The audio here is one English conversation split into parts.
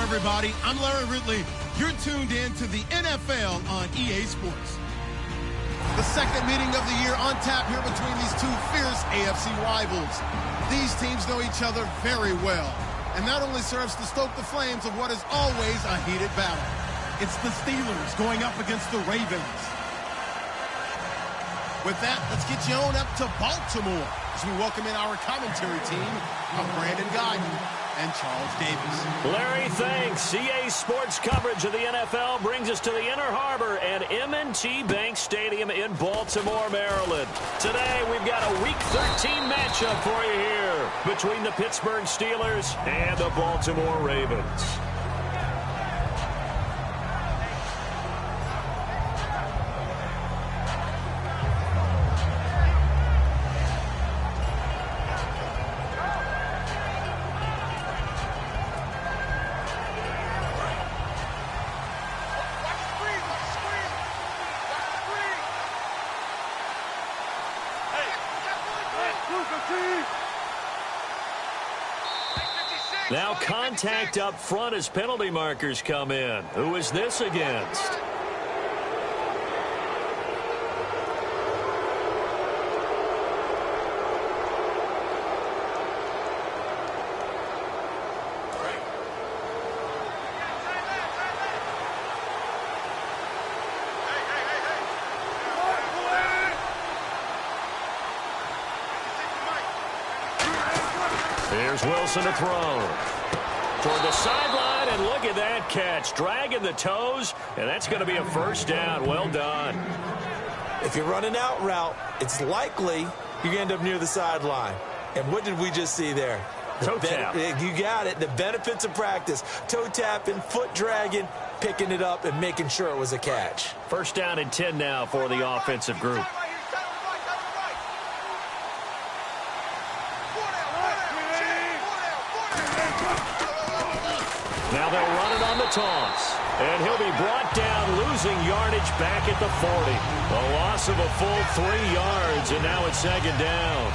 everybody. I'm Larry Ridley. You're tuned in to the NFL on EA Sports. The second meeting of the year on tap here between these two fierce AFC rivals. These teams know each other very well, and that only serves to stoke the flames of what is always a heated battle. It's the Steelers going up against the Ravens. With that, let's get you on up to Baltimore as we welcome in our commentary team of Brandon Guyton and Charles Davis. Larry, thanks. EA Sports coverage of the NFL brings us to the Inner Harbor at M&T Bank Stadium in Baltimore, Maryland. Today, we've got a Week 13 matchup for you here between the Pittsburgh Steelers and the Baltimore Ravens. Now contact up front as penalty markers come in. Who is this against? Here's Wilson to throw. Toward the sideline, and look at that catch. Dragging the toes, and that's going to be a first down. Well done. If you're running out route, it's likely you're going to end up near the sideline. And what did we just see there? Toe tap. You got it. The benefits of practice. Toe tapping, foot dragging, picking it up, and making sure it was a catch. First down and 10 now for the offensive group. Now they'll run it on the toss. And he'll be brought down, losing yardage back at the 40. A loss of a full 3 yards, and now it's second down.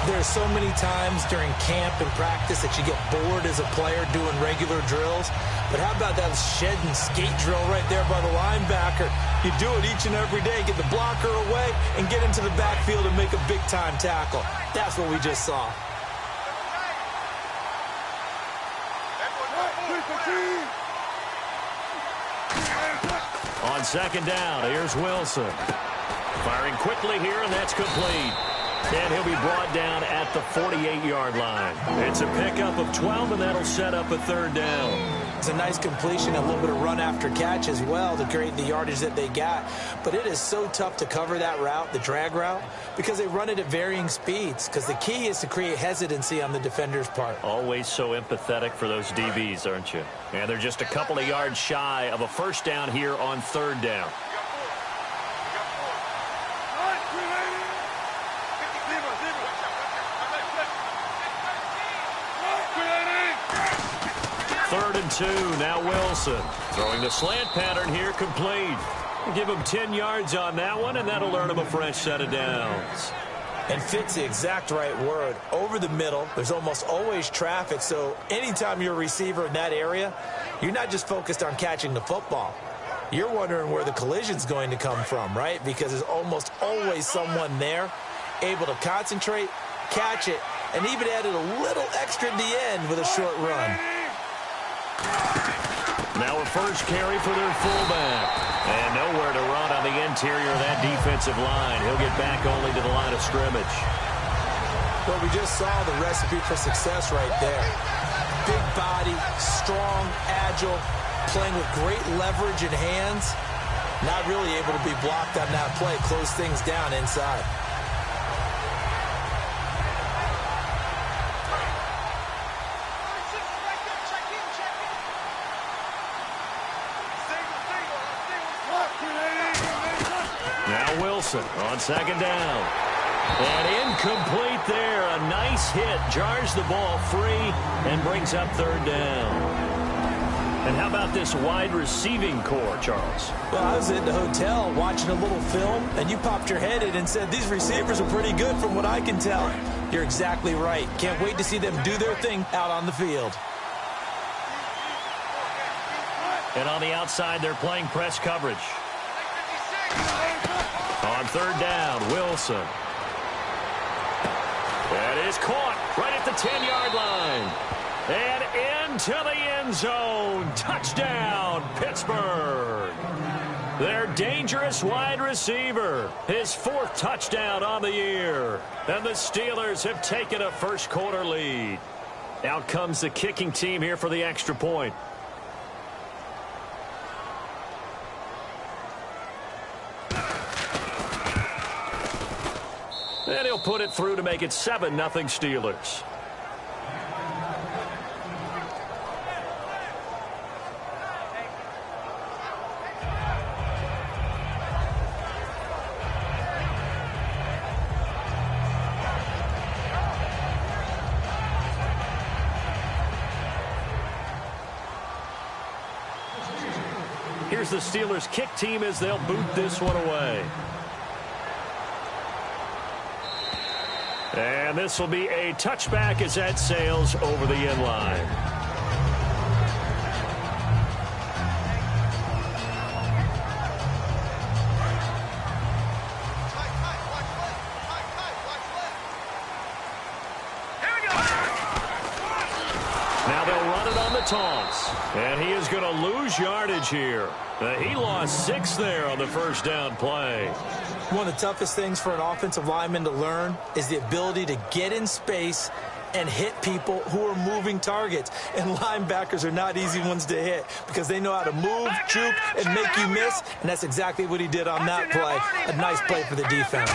There's so many times during camp and practice that you get bored as a player doing regular drills. But how about that shed and skate drill right there by the linebacker? You do it each and every day. Get the blocker away and get into the backfield and make a big-time tackle. That's what we just saw. On second down, here's Wilson. Firing quickly here, and that's complete. And he'll be brought down at the 48-yard line. It's a pickup of 12, and that'll set up a third down. It's a nice completion, a little bit of run after catch as well to create the yardage that they got. But it is so tough to cover that route, the drag route, because they run it at varying speeds. Because the key is to create hesitancy on the defender's part. Always so empathetic for those DBs, aren't you? And they're just a couple of yards shy of a first down here on third down. Third and 2, now Wilson. Throwing the slant pattern here, complete. Give him 10 yards on that one, and that'll earn him a fresh set of downs. And fit's the exact right word. Over the middle, there's almost always traffic, so anytime you're a receiver in that area, you're not just focused on catching the football. You're wondering where the collision's going to come from, right? Because there's almost always someone there able to concentrate, catch it, and even added a little extra at the end with a short run. Now a first carry for their fullback. And nowhere to run on the interior of that defensive line. He'll get back only to the line of scrimmage. Well, we just saw the recipe for success right there. Big body, strong, agile, playing with great leverage in hands. Not really able to be blocked on that play. Close things down inside. Now Wilson on second down. And incomplete there. A nice hit. Jars the ball free and brings up third down. And how about this wide receiving core, Charles? Well, I was in the hotel watching a little film, and you popped your head in and said, these receivers are pretty good from what I can tell. You're exactly right. Can't wait to see them do their thing out on the field. And on the outside, they're playing press coverage. On third down, Wilson. That is caught right at the 10-yard line. And into the end zone. Touchdown, Pittsburgh. Their dangerous wide receiver. His 4th touchdown on the year. And the Steelers have taken a first-quarter lead. Out comes the kicking team here for the extra point. And he'll put it through to make it 7-0 Steelers. Here's the Steelers kick team as they'll boot this one away. And this will be a touchback as that sails over the end line. Now they'll run it on the toss. And he is going to lose yardage here. He lost 6 there on the first down play. One of the toughest things for an offensive lineman to learn is the ability to get in space and hit people who are moving targets. And linebackers are not easy ones to hit because they know how to move, juke, and make you miss. And that's exactly what he did on that play. A nice play for the defense.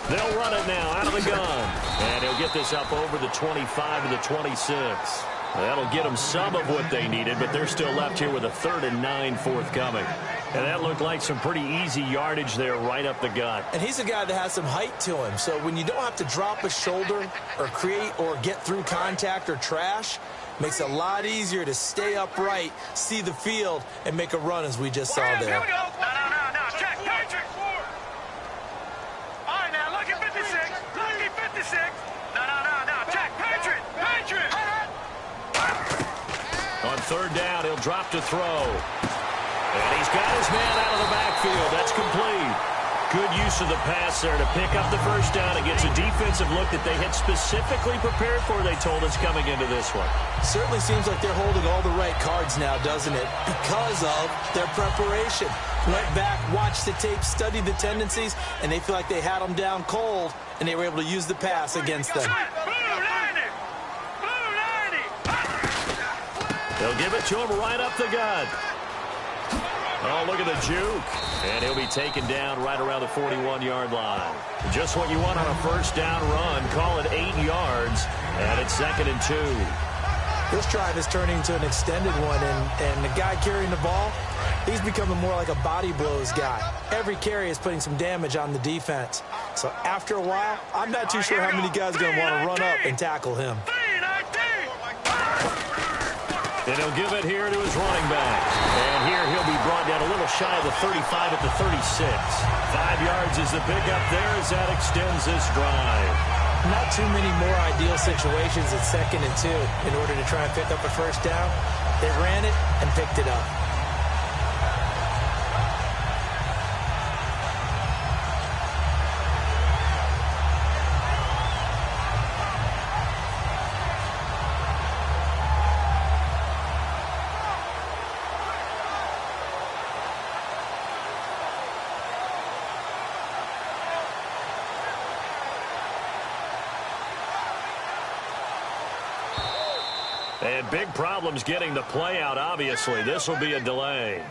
They'll run it now out of the gun. And he'll get this up over the 25 to the 26. That'll get them some of what they needed, but they're still left here with a 3rd and 9 forthcoming. And that looked like some pretty easy yardage there right up the gut. And he's a guy that has some height to him. So when you don't have to drop a shoulder or create or get through contact or trash, makes it a lot easier to stay upright, see the field, and make a run as we just saw there. Here we go. No. Check. Patrick. All right, now, look at 56. Look at 56. No. Check. Patrick. On third down, he'll drop to throw. And he's got his man out of the backfield. That's complete. Good use of the pass there to pick up the first down. It gets a defensive look that they had specifically prepared for, they told us, coming into this one. Certainly seems like they're holding all the right cards now, doesn't it? Because of their preparation. Went back, watched the tape, studied the tendencies, and they feel like they had them down cold, and they were able to use the pass against them. They'll give it to him right up the gut. Oh, look at the juke. And he'll be taken down right around the 41-yard line. Just what you want on a first down run. Call it 8 yards. And it's 2nd and 2. This drive is turning into an extended one. And the guy carrying the ball, he's becoming more like a body blows guy. Every carry is putting some damage on the defense. So after a while, I'm not too sure how many guys are going to want to run up and tackle him. And he'll give it here to his running back. And here he'll be brought down a little shy of the 35 at the 36. 5 yards is the pickup there as that extends this drive. Not too many more ideal situations at 2nd and 2 in order to try and pick up a first down. They ran it and picked it up. And big problems getting the play out, obviously. This will be a delay.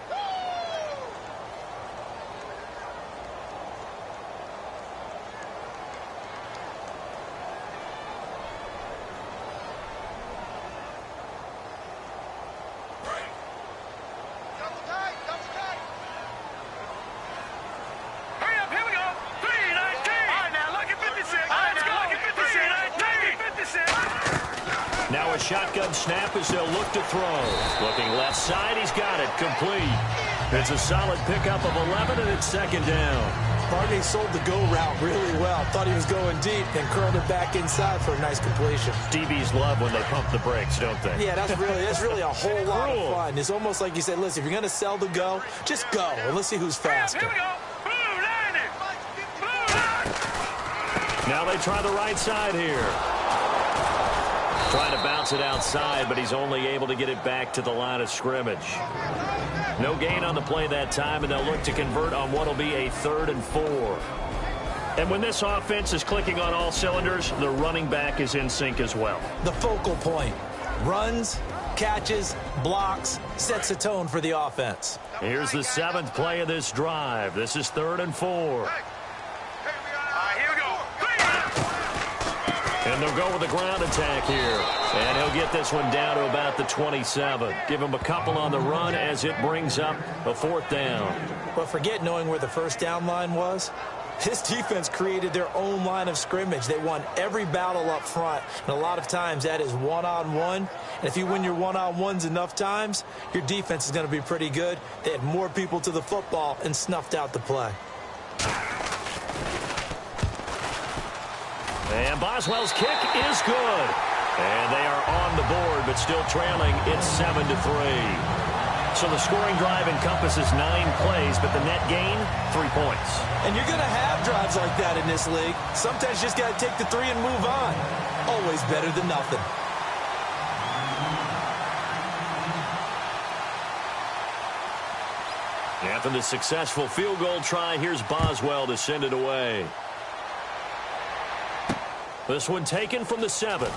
Now a shotgun snap as they'll look to throw. Looking left side, he's got it, complete. It's a solid pickup of 11, and it's 2nd down. Barney sold the go route really well. Thought he was going deep, then curled it back inside for a nice completion. DBs love when they pump the brakes, don't they? Yeah, that's really a whole lot of fun. It's almost like you said, listen, if you're going to sell the go, just go, and let's see who's faster. Here we go. Blue line it. Blue line. Now they try the right side here. Trying to bounce it outside, but he's only able to get it back to the line of scrimmage. No gain on the play that time, and they'll look to convert on what will be a 3rd and 4. And when this offense is clicking on all cylinders, the running back is in sync as well. The focal point. Runs, catches, blocks, sets the tone for the offense. Here's the 7th play of this drive. This is 3rd and 4. Here we go. And they'll go with a ground attack here. And he'll get this one down to about the 27. Give him a couple on the run as it brings up a 4th down. But forget knowing where the first down line was. This defense created their own line of scrimmage. They won every battle up front. And a lot of times that is one-on-one. And if you win your one-on-ones enough times, your defense is going to be pretty good. They had more people to the football and snuffed out the play. And Boswell's kick is good. And they are on the board, but still trailing. It's 7-3. So the scoring drive encompasses 9 plays, but the net gain, 3 points. And you're going to have drives like that in this league. Sometimes you just got to take the 3 and move on. Always better than nothing. After the successful field goal try, here's Boswell to send it away. This one taken from the 7.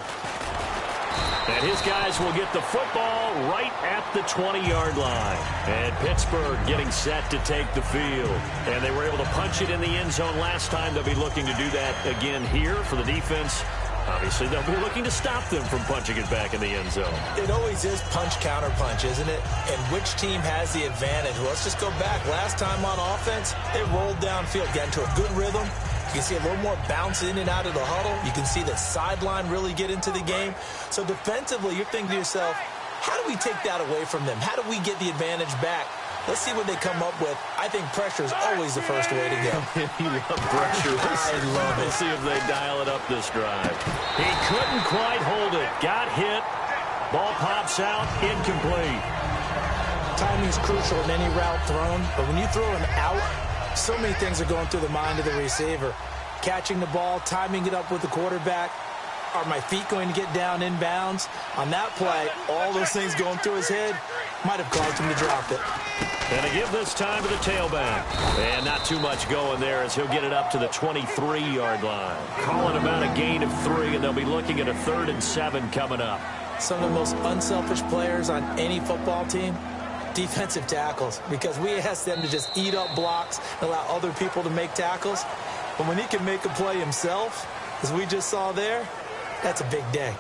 And his guys will get the football right at the 20-yard line. And Pittsburgh getting set to take the field. And they were able to punch it in the end zone last time. They'll be looking to do that again here for the defense. Obviously, they'll be looking to stop them from punching it back in the end zone. It always is punch-counter-punch, isn't it? And which team has the advantage? Well, let's just go back. Last time on offense, they rolled downfield, got into a good rhythm. You can see a little more bounce in and out of the huddle. You can see the sideline really get into the game. So defensively, you're thinking to yourself, how do we take that away from them? How do we get the advantage back? Let's see what they come up with. I think pressure is always the first way to go. You love pressure. I love it. We'll see if they dial it up this drive. He couldn't quite hold it. Got hit. Ball pops out. Incomplete. Timing is crucial in any route thrown, but when you throw an out, so many things are going through the mind of the receiver. Catching the ball, timing it up with the quarterback. Are my feet going to get down inbounds? On that play, all those things going through his head might have caused him to drop it. And to give this time to the tailback. And not too much going there as he'll get it up to the 23-yard line. Calling about a gain of 3, and they'll be looking at a 3rd and 7 coming up. Some of the most unselfish players on any football team, defensive tackles, because we ask them to just eat up blocks and allow other people to make tackles. But when he can make a play himself, as we just saw there, that's a big day.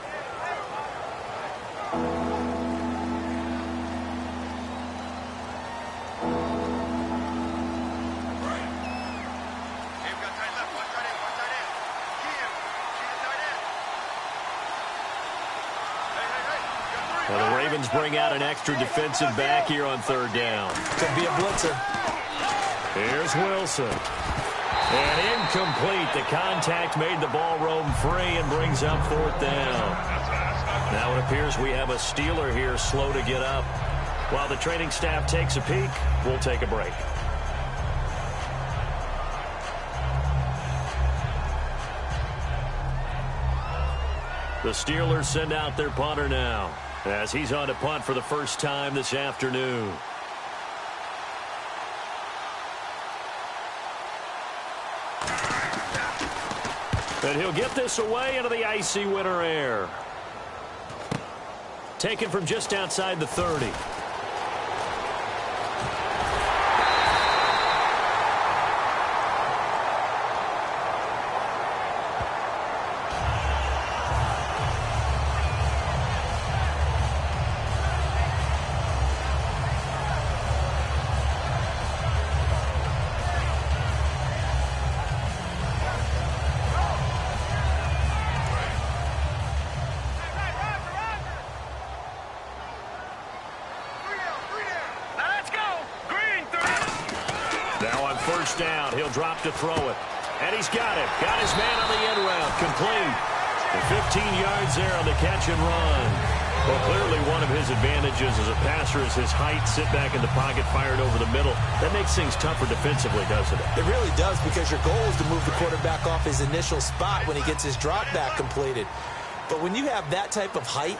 Well, the Ravens bring out an extra defensive back here on 3rd down. Could be a blitzer. Here's Wilson. And incomplete. The contact made the ball roam free and brings up 4th down. Now it appears we have a Steeler here slow to get up. While the training staff takes a peek, we'll take a break. The Steelers send out their punter now, as he's on to punt for the first time this afternoon. And he'll get this away into the icy winter air. Taken from just outside the 30. first down. He'll drop to throw it. And he's got it. Got his man on the end route. Complete. And 15 yards there on the catch and run. Well, clearly one of his advantages as a passer is his height. Sit back in the pocket, fired over the middle. That makes things tougher defensively, doesn't it? It really does, because your goal is to move the quarterback off his initial spot when he gets his drop back completed. But when you have that type of height,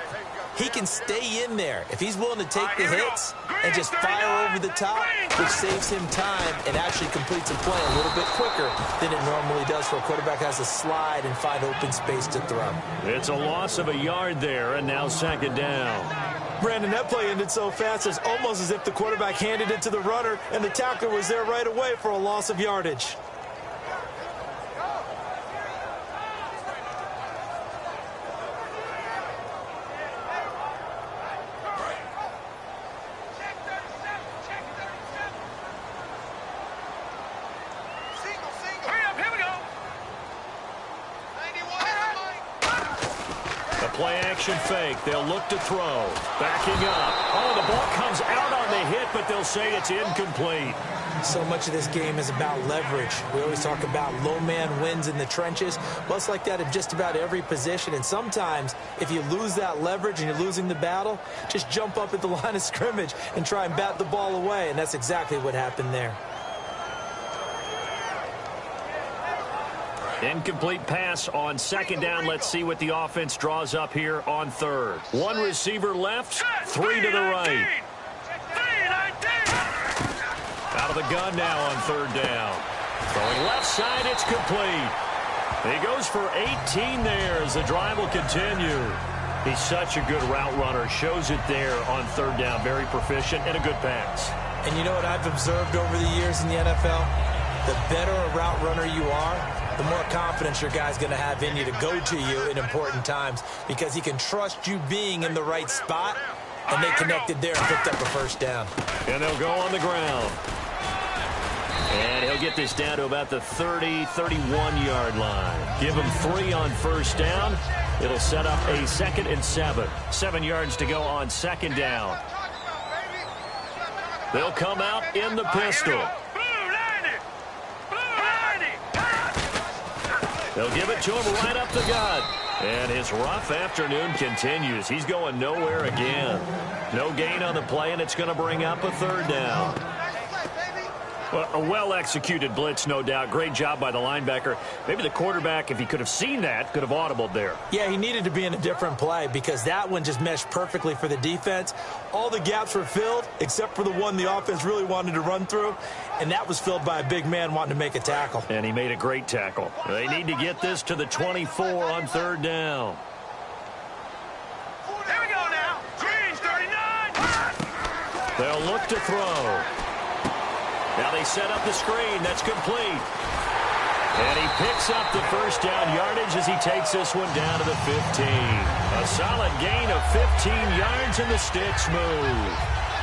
he can stay in there if he's willing to take the hits and just fire over the top, which saves him time and actually completes a play a little bit quicker than it normally does for a quarterback who has to slide and find open space to throw. It's a loss of a yard there, and now second down. Brandon, that play ended so fast, it's almost as if the quarterback handed it to the runner and the tackler was there right away for a loss of yardage. Play-action fake. They'll look to throw. Backing up. Oh, the ball comes out on the hit, but they'll say it's incomplete. So much of this game is about leverage. We always talk about low man wins in the trenches. Well, it's like that in just about every position. And sometimes, if you lose that leverage and you're losing the battle, just jump up at the line of scrimmage and try and bat the ball away. And that's exactly what happened there. Incomplete pass on second down. Let's see what the offense draws up here on third. One receiver left, three to the right. Out of the gun now on third down. Throwing left side, it's complete. He goes for 18 there as the drive will continue. He's such a good route runner. Shows it there on third down. Very proficient and a good pass. And you know what I've observed over the years in the NFL? The better a route runner you are, the more confidence your guy's going to have in you to go to you in important times, because he can trust you being in the right spot, and they connected there and picked up a first down. And they'll go on the ground. And he'll get this down to about the 30, 31-yard line. Give him 3 on first down. It'll set up a 2nd and 7. 7 yards to go on second down. They'll come out in the pistol. They'll give it to him right up the gut. And his rough afternoon continues. He's going nowhere again. No gain on the play, and it's going to bring up a third down. Well, a well-executed blitz, no doubt. Great job by the linebacker. Maybe the quarterback, if he could have seen that, could have audibled there. Yeah, he needed to be in a different play, because that one just meshed perfectly for the defense. All the gaps were filled, except for the one the offense really wanted to run through, and that was filled by a big man wanting to make a tackle. And he made a great tackle. They need to get this to the 24 on third down. Here we go now. Green 39. They'll look to throw. Now they set up the screen. That's complete. And he picks up the first down yardage as he takes this one down to the 15. A solid gain of 15 yards, and the sticks move.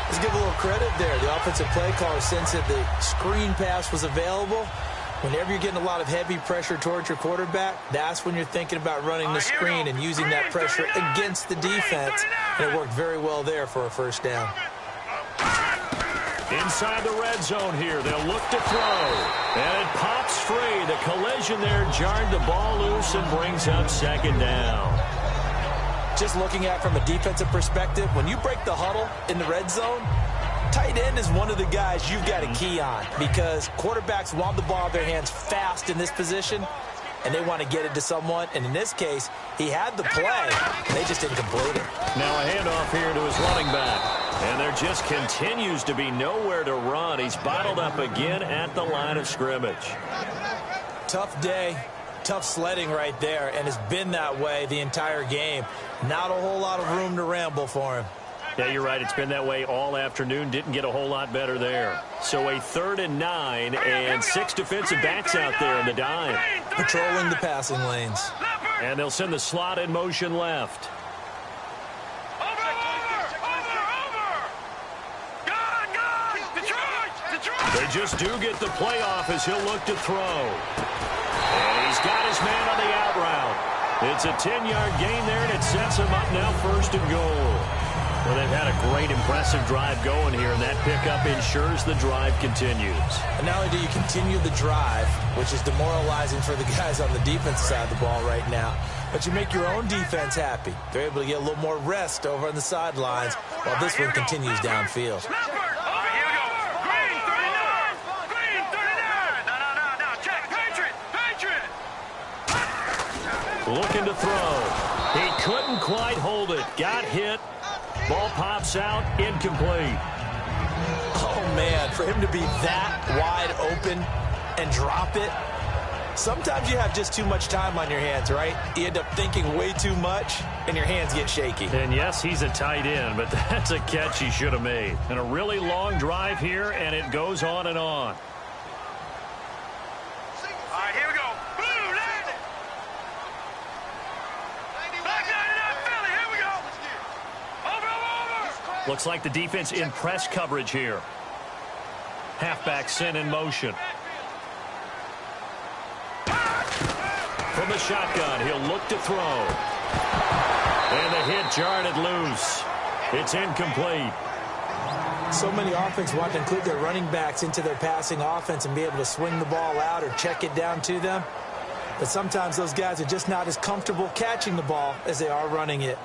Let's give a little credit there. The offensive play caller sensed that the screen pass was available. Whenever you're getting a lot of heavy pressure towards your quarterback, that's when you're thinking about running the screen and using that pressure against the defense. And it worked very well there for a first down. Inside the red zone here, they'll look to throw. And it pops free. The collision there jarred the ball loose and brings up second down. Just looking at it from a defensive perspective, when you break the huddle in the red zone, tight end is one of the guys you've got a key on, because quarterbacks want the ball in their hands fast in this position, and they want to get it to someone. And in this case, he had the play, and they just didn't complete it. Now a handoff here to his running back. And there just continues to be nowhere to run. He's bottled up again at the line of scrimmage. Tough day, tough sledding right there, and it's been that way the entire game. Not a whole lot of room to ramble for him. Yeah, you're right. It's been that way all afternoon. Didn't get a whole lot better there. So a 3rd and 9, and 6 defensive backs out there in the dime. Patrolling the passing lanes. And they'll send the slot in motion left. They just do get the playoff as he'll look to throw. And he's got his man on the out route. It's a 10-yard gain there, and it sets him up now 1st and goal. Well, they've had a great, impressive drive going here, and that pickup ensures the drive continues. And not only do you continue the drive, which is demoralizing for the guys on the defensive side of the ball right now, but you make your own defense happy. They're able to get a little more rest over on the sidelines while this one continues downfield. Looking to throw. He couldn't quite hold it. Got hit. Ball pops out. Incomplete. Oh, man, for him to be that wide open and drop it. Sometimes you have just too much time on your hands, right? You end up thinking way too much, and your hands get shaky. And, yes, he's a tight end, but that's a catch he should have made. And a really long drive here, and it goes on and on. All right, here we go. Boom, land it. Back line it up, Philly. Here we go. Over. Looks like the defense in press coverage here. Halfback sent in motion. From the shotgun, he'll look to throw. And the hit jarred it loose. It's incomplete. So many offenses want to include their running backs into their passing offense and be able to swing the ball out or check it down to them. But sometimes those guys are just not as comfortable catching the ball as they are running it.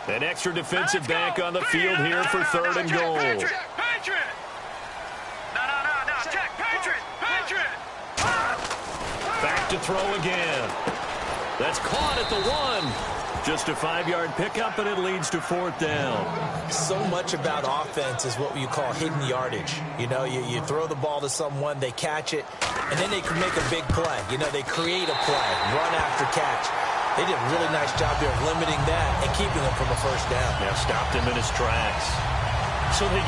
An extra defensive back on the field here for third and goal. Patriot. No. Check. Patriot. Back to throw again. That's caught at the 1. Just a 5-yard pickup, and it leads to fourth down. So much about offense is what you call hidden yardage. You know, you throw the ball to someone, they catch it, and then they can make a big play. You know, they create a play, run after catch. They did a really nice job here of limiting that and keeping him from a first down. Yeah, stopped him in his tracks. So they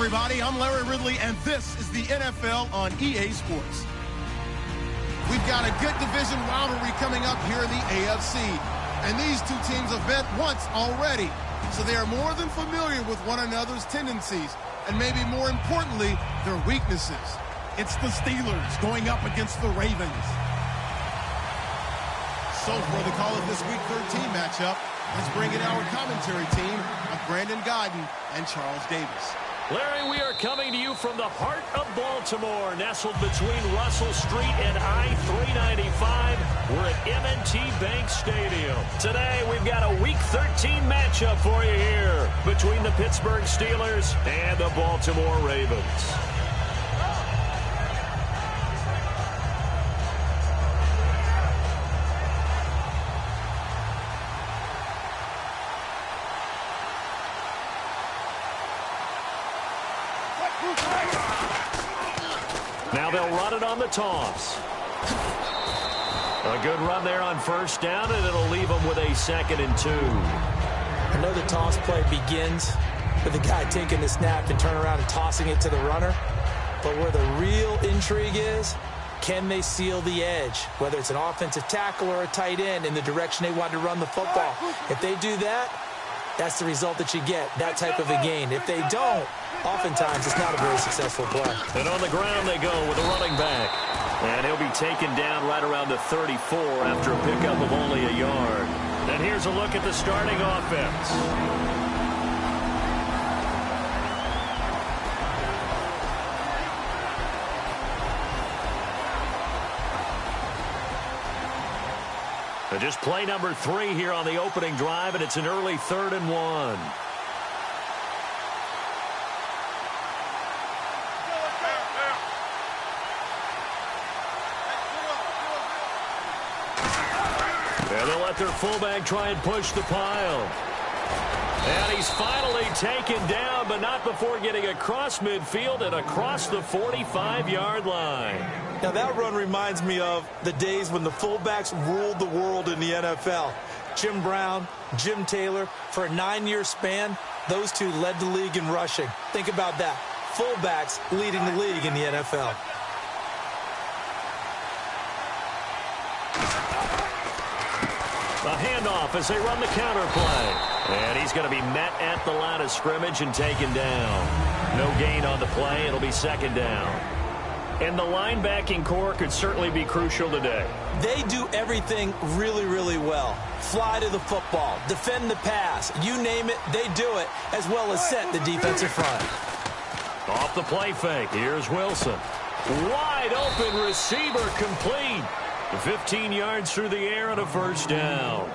everybody. I'm Larry Ridley, and this is the NFL on EA Sports. We've got a good division rivalry coming up here in the AFC, and these two teams have met once already, so they are more than familiar with one another's tendencies, and maybe more importantly, their weaknesses. It's the Steelers going up against the Ravens. So for the call of this Week 13 matchup, let's bring in our commentary team of Brandon Godden and Charles Davis. Larry, we are coming to you from the heart of Baltimore, nestled between Russell Street and I-395. We're at M&T Bank Stadium. Today, we've got a Week 13 matchup for you here between the Pittsburgh Steelers and the Baltimore Ravens. Now they'll run it on the toss. A good run there on first down, and it'll leave them with a 2nd and 2. I know the toss play begins with the guy taking the snap and turning around and tossing it to the runner. But where the real intrigue is, can they seal the edge? Whether it's an offensive tackle or a tight end in the direction they want to run the football. If they do that, that's the result that you get, that type of a gain. If they don't, oftentimes it's not a very successful play. And on the ground they go with a running back. And he'll be taken down right around the 34 after a pickup of only a yard. And here's a look at the starting offense. Just play number 3 here on the opening drive, and it's an early 3rd and 1. And they'll let their fullback try and push the pile. And he's finally taken down, but not before getting across midfield and across the 45-yard line. Now that run reminds me of the days when the fullbacks ruled the world in the NFL. Jim Brown, Jim Taylor, for a 9-year span, those two led the league in rushing. Think about that. Fullbacks leading the league in the NFL. A handoff as they run the counter play. And he's going to be met at the line of scrimmage and taken down. No gain on the play. It'll be 2nd down. And the linebacking core could certainly be crucial today. They do everything really, really well. Fly to the football, defend the pass, you name it, they do it, as well as set the defensive front. Off the play fake, here's Wilson. Wide open receiver complete. 15 yards through the air and a 1st down.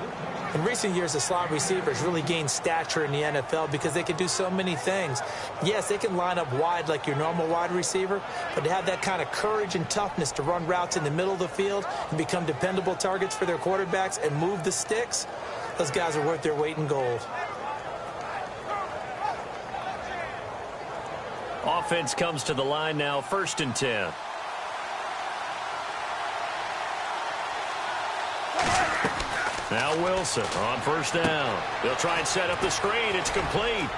In recent years, the slot receivers really gained stature in the NFL because they can do so many things. Yes, they can line up wide like your normal wide receiver, but to have that kind of courage and toughness to run routes in the middle of the field and become dependable targets for their quarterbacks and move the sticks, those guys are worth their weight in gold. Offense comes to the line now, 1st and 10. Now Wilson on 1st down. They'll try and set up the screen. It's complete.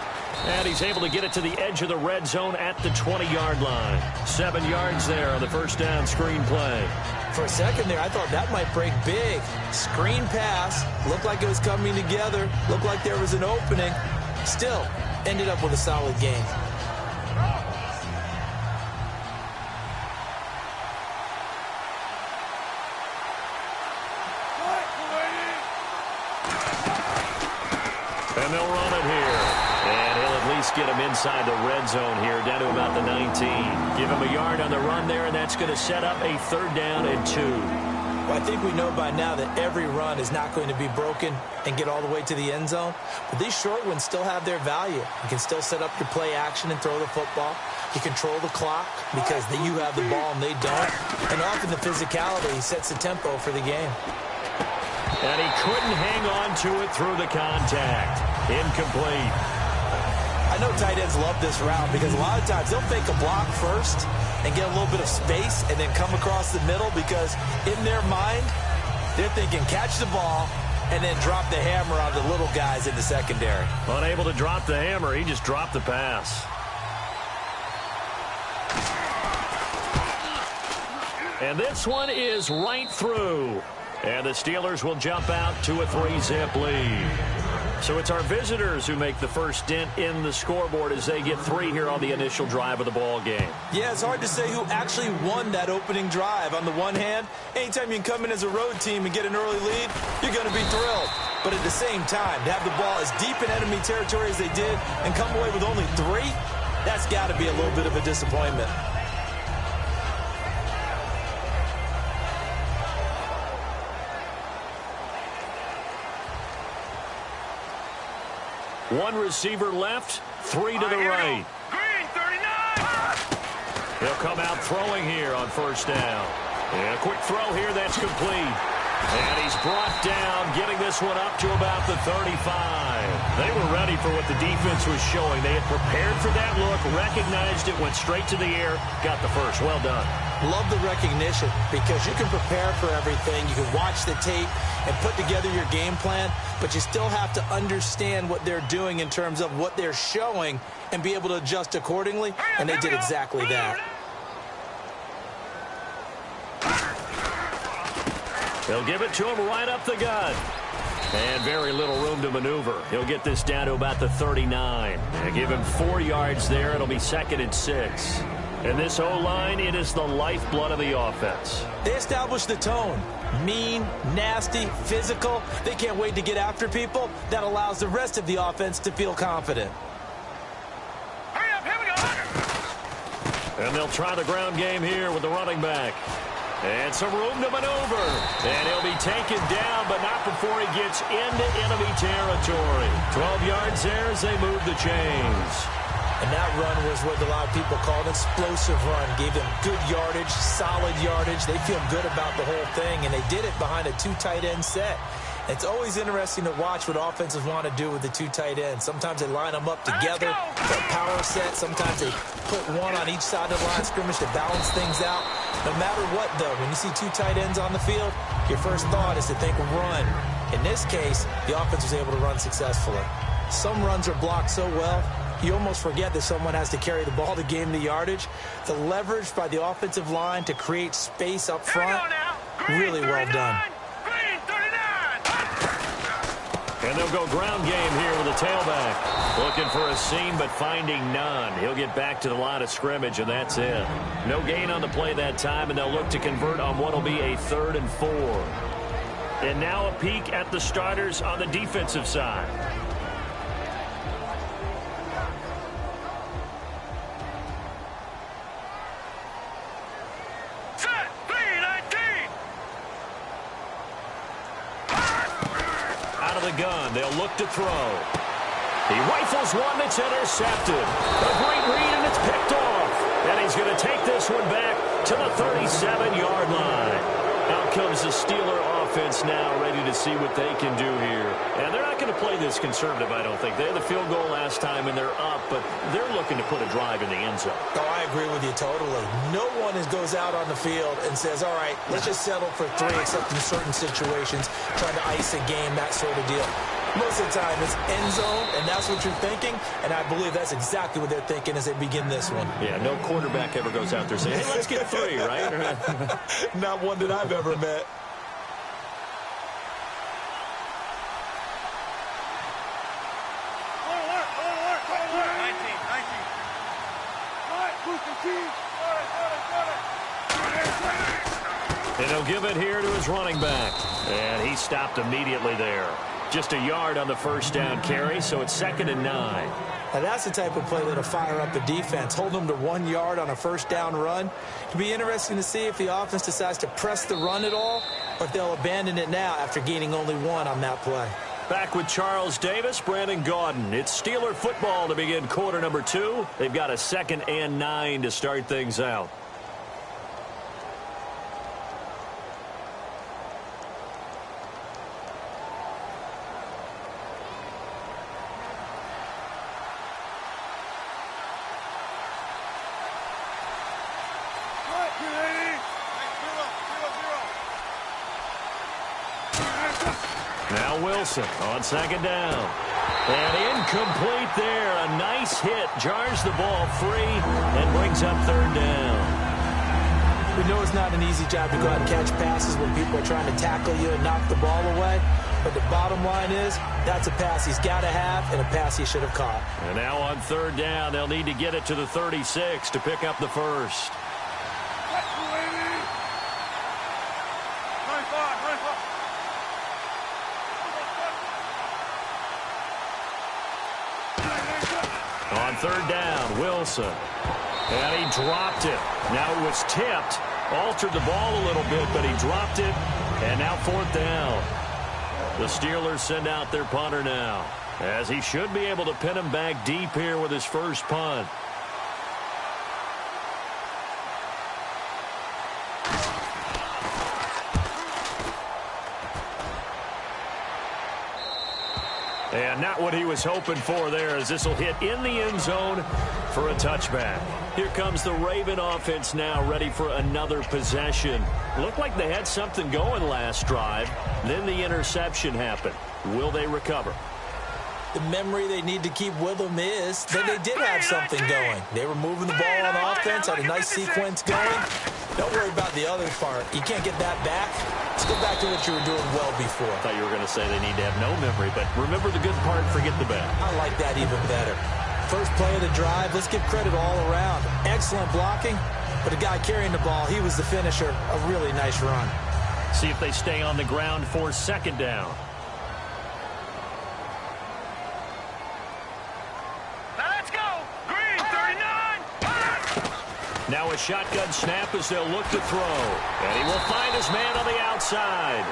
And he's able to get it to the edge of the red zone at the 20-yard line. 7 yards there on the 1st down screen play. For a second there, I thought that might break big. Screen pass. Looked like it was coming together. Looked like there was an opening. Still, ended up with a solid gain. And they'll run it here. And he'll at least get him inside the red zone here, down to about the 19. Give him a yard on the run there, and that's going to set up a 3rd down and 2. Well, I think we know by now that every run is not going to be broken and get all the way to the end zone. But these short ones still have their value. You can still set up your play action and throw the football. You control the clock because you have the ball and they don't. And often the physicality sets the tempo for the game. And he couldn't hang on to it through the contact. Incomplete. I know tight ends love this route because a lot of times they'll fake a block first and get a little bit of space and then come across the middle because in their mind, they're thinking catch the ball and then drop the hammer on the little guys in the secondary. Unable to drop the hammer, he just dropped the pass. And this one is right through. And the Steelers will jump out to a 3-zip lead. So it's our visitors who make the first dent in the scoreboard as they get 3 here on the initial drive of the ball game. Yeah, it's hard to say who actually won that opening drive. On the one hand, anytime you can come in as a road team and get an early lead, you're going to be thrilled. But at the same time, to have the ball as deep in enemy territory as they did and come away with only 3, that's got to be a little bit of a disappointment. One receiver left, 3 to the right. Green, 39. He'll come out throwing here on first down. And a quick throw here, that's complete. And he's brought down, getting this one up to about the 35. They were ready for what the defense was showing. They had prepared for that look, recognized it, went straight to the air, got the first. Well done. Love the recognition because you can prepare for everything. You can watch the tape and put together your game plan, but you still have to understand what they're doing in terms of what they're showing and be able to adjust accordingly, and they did exactly that. They'll give it to him right up the gut. And very little room to maneuver. He'll get this down to about the 39. And give him 4 yards there. It'll be 2nd and 6. And this O-line, it is the lifeblood of the offense. They established the tone. Mean, nasty, physical. They can't wait to get after people. That allows the rest of the offense to feel confident. Hurry up, here we go. And they'll try the ground game here with the running back. And some room to maneuver. And he'll be taken down, but not before he gets into enemy territory. 12 yards there as they move the chains. And that run was what a lot of people call an explosive run. Gave them good yardage, solid yardage. They feel good about the whole thing, and they did it behind a 2 tight end set. It's always interesting to watch what offenses want to do with the 2 tight ends. Sometimes they line them up together for a power set. Sometimes they put one on each side of the line of scrimmage to balance things out. No matter what, though, when you see 2 tight ends on the field, your first thought is to think run. In this case, the offense was able to run successfully. Some runs are blocked so well, you almost forget that someone has to carry the ball to gain the yardage. The leverage by the offensive line to create space up front, really well done. And they'll go ground game here with a tailback. Looking for a seam, but finding none. He'll get back to the line of scrimmage, and that's it. No gain on the play that time, and they'll look to convert on what will be a 3rd and 4. And now a peek at the starters on the defensive side. Gun. They'll look to throw. He rifles one that's intercepted. A great read, and it's picked off. And he's going to take this one back to the 37-yard line. Out comes the Steeler offense now, ready to see what they can do here. And they're not going to play this conservative, I don't think. They had the field goal last time, and they're up, but they're looking to put a drive in the end zone. Oh, I agree with you totally. No one goes out on the field and says, all right, let's just settle for 3, except in certain situations, trying to ice a game, that sort of deal. Most of the time, it's end zone, and that's what you're thinking, and I believe that's exactly what they're thinking as they begin this one. Yeah, no quarterback ever goes out there saying, hey, let's get 3, right? Not one that I've ever met. And he'll give it here to his running back. And he stopped immediately there. Just a yard on the first down carry, so it's 2nd and 9. Now that's the type of play that'll fire up the defense. Hold them to 1 yard on a first down run. It'll be interesting to see if the offense decides to press the run at all, or if they'll abandon it now after gaining only 1 on that play. Back with Charles Davis, Brandon Gaudin. It's Steeler football to begin quarter number 2. They've got a 2nd and 9 to start things out. Now Wilson on 2nd down. And incomplete there. A nice hit. Jars the ball free and brings up 3rd down. We know it's not an easy job to go out and catch passes when people are trying to tackle you and knock the ball away. But the bottom line is, that's a pass he's got to have and a pass he should have caught. And now on third down, they'll need to get it to the 36 to pick up the first. On third down, Wilson. And he dropped it. Now it was tipped. Altered the ball a little bit, but he dropped it. And now fourth down. The Steelers send out their punter now, as he should be able to pin him back deep here with his first punt. And not what he was hoping for there, as this will hit in the end zone for a touchback. Here comes the Raven offense now, ready for another possession. Looked like they had something going last drive. Then the interception happened. Will they recover? The memory they need to keep with them is that they did have something going. They were moving the ball on offense, had a nice sequence going. Don't worry about the other part. You can't get that back. Let's go back to what you were doing well before. I thought you were going to say they need to have no memory, but remember the good part, forget the bad. I like that even better. First play of the drive, let's give credit all around. Excellent blocking, but the guy carrying the ball, he was the finisher. A really nice run. See if they stay on the ground for second down. Let's go. Green, 39. Now a shotgun snap as they'll look to throw. And he will find his man on the outside.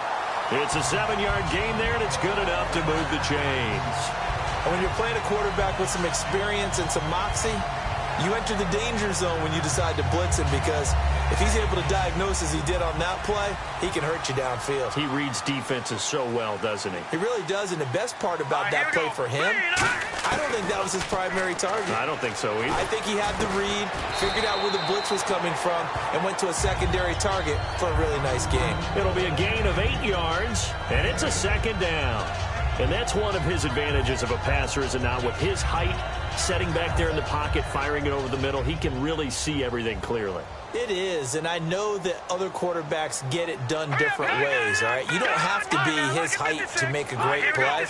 It's a 7-yard gain there, and it's good enough to move the chains. And when you're playing a quarterback with some experience and some moxie, you enter the danger zone when you decide to blitz him, because if he's able to diagnose as he did on that play, he can hurt you downfield. He reads defenses so well, doesn't he? He really does, and the best part about that play for him, I don't think that was his primary target. I don't think so either. I think he had the read, figured out where the blitz was coming from, and went to a secondary target for a really nice game. It'll be a gain of 8 yards, and it's a second down. And that's one of his advantages of a passer, is it not? With his height, setting back there in the pocket, firing it over the middle, he can really see everything clearly. It is, and I know that other quarterbacks get it done different ways, all right? You don't have to be his height to make a great play,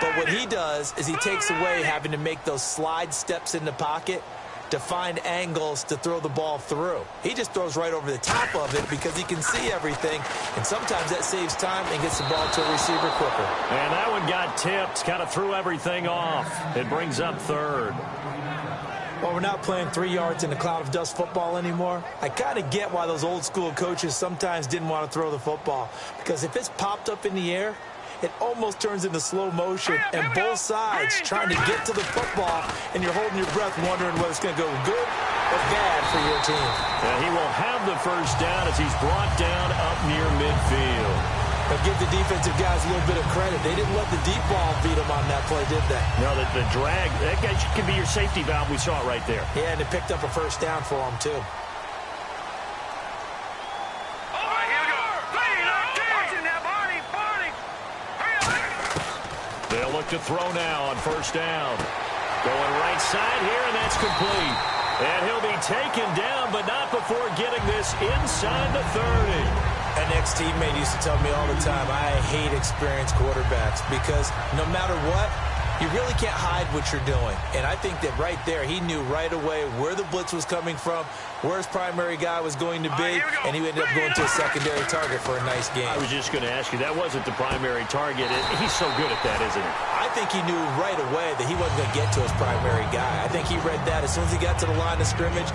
but what he does is he takes away having to make those slide steps in the pocket to find angles to throw the ball through. He just throws right over the top of it because he can see everything, and sometimes that saves time and gets the ball to a receiver quicker. And that one got tipped, kind of threw everything off. It brings up third. Well, we're not playing 3 yards in a cloud of dust football anymore. I kind of get why those old school coaches sometimes didn't want to throw the football, because if it's popped up in the air, it almost turns into slow motion, and both sides trying to get to the football, and you're holding your breath wondering whether it's going to go good or bad for your team. And he will have the first down as he's brought down up near midfield. But give the defensive guys a little bit of credit. They didn't let the deep ball beat them on that play, did they? No, the drag, that guy can be your safety valve. We saw it right there. Yeah, and it picked up a first down for them, too. They'll look to throw now on first down. Going right side here, and that's complete. And he'll be taken down, but not before getting this inside the 30. An ex-teammate used to tell me all the time, I hate experienced quarterbacks, because no matter what, you really can't hide what you're doing. And I think that right there, he knew right away where the blitz was coming from, where his primary guy was going to be, and he ended up going to a secondary target for a nice game. I was just going to ask you, that wasn't the primary target. He's so good at that, isn't he? I think he knew right away that he wasn't going to get to his primary guy. I think he read that as soon as he got to the line of scrimmage,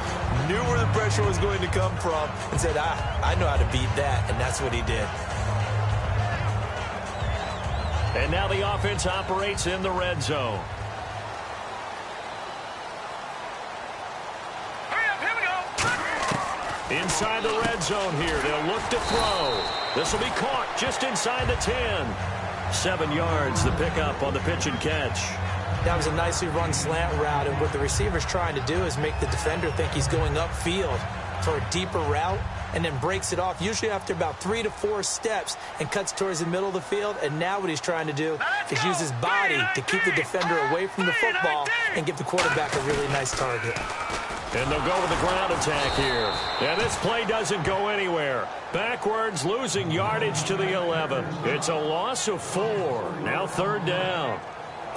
knew where the pressure was going to come from, and said, I know how to beat that, and that's what he did. And now the offense operates in the red zone. Here we go. Inside the red zone here, they'll look to throw. This will be caught just inside the 10. 7 yards, the pickup on the pitch and catch. That was a nicely run slant route, and what the receiver's trying to do is make the defender think he's going upfield for a deeper route, and then breaks it off, usually after about 3 to 4 steps, and cuts towards the middle of the field. And now what he's trying to do is use his body to keep the defender away from the football and give the quarterback a really nice target. And they'll go with the ground attack here. And this play doesn't go anywhere. Backwards, losing yardage to the 11. It's a loss of 4. Now 3rd down.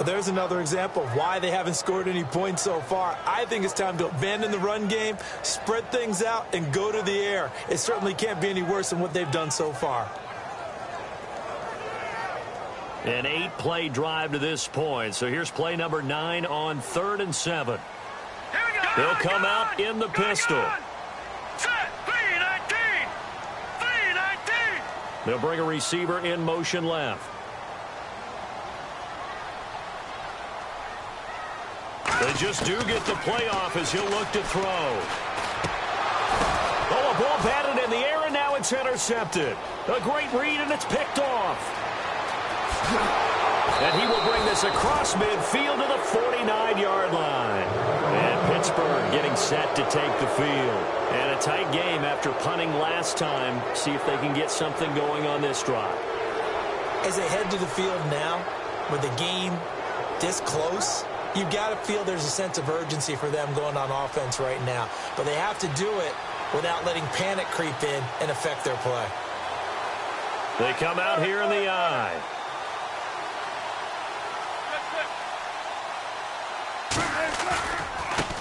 There's another example of why they haven't scored any points so far. I think it's time to abandon the run game, spread things out, and go to the air. It certainly can't be any worse than what they've done so far. An 8-play drive to this point. So here's play number 9 on 3rd and 7. They'll come out in the pistol. Set, 3-19. 3-19. They'll bring a receiver in motion left. They just do get the play off as he'll look to throw. Oh, a ball batted in the air, and now it's intercepted. A great read, and it's picked off. And he will bring this across midfield to the 49-yard line. And Pittsburgh getting set to take the field. And a tight game after punting last time. See if they can get something going on this drive. As they head to the field now, with the game this close, you've got to feel there's a sense of urgency for them going on offense right now. But they have to do it without letting panic creep in and affect their play. They come out here in the eye.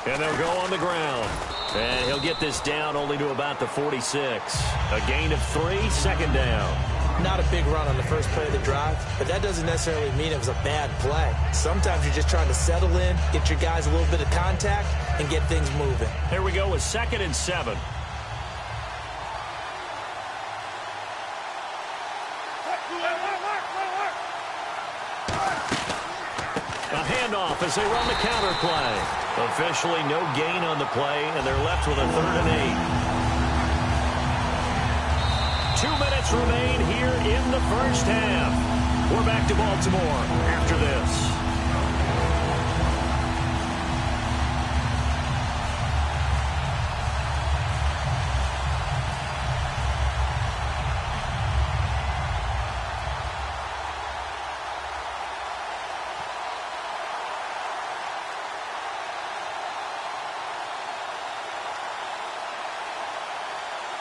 And they'll go on the ground. And he'll get this down only to about the 46. A gain of 3, 2nd down. Not a big run on the first play of the drive, but that doesn't necessarily mean it was a bad play. Sometimes you're just trying to settle in, get your guys a little bit of contact, and get things moving. Here we go with 2nd and 7. A handoff as they run the counter play. Officially no gain on the play, and they're left with a 3rd and 8. 2 minutes remain here in the first half. We're back to Baltimore after this.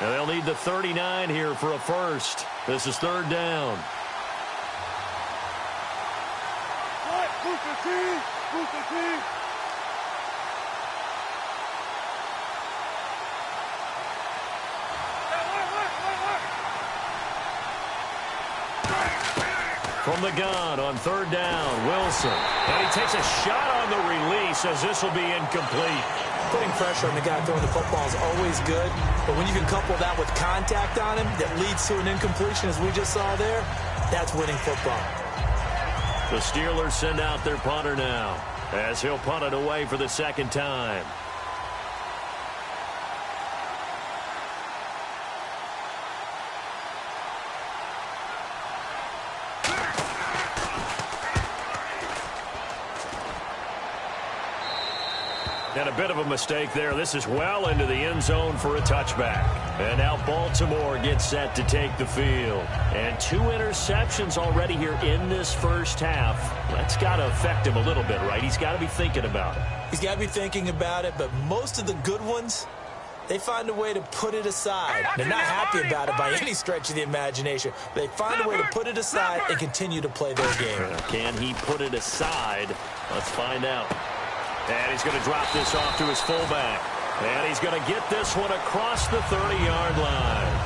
And they'll need the 39 here for a first. This is 3rd down. From the gun on 3rd down, Wilson. And he takes a shot on the release as this will be incomplete. Putting pressure on the guy throwing the football is always good, but when you can couple that with contact on him that leads to an incompletion, as we just saw there, that's winning football. The Steelers send out their punter now, as he'll punt it away for the 2nd time. And a bit of a mistake there. This is well into the end zone for a touchback. And now Baltimore gets set to take the field. And 2 interceptions already here in this first half. That's got to affect him a little bit, right? He's got to be thinking about it. He's got to be thinking about it, but most of the good ones, they find a way to put it aside. They're not happy about it by any stretch of the imagination. They find a way to put it aside and continue to play their game. Can he put it aside? Let's find out. And he's going to drop this off to his fullback. And he's going to get this one across the 30-yard line.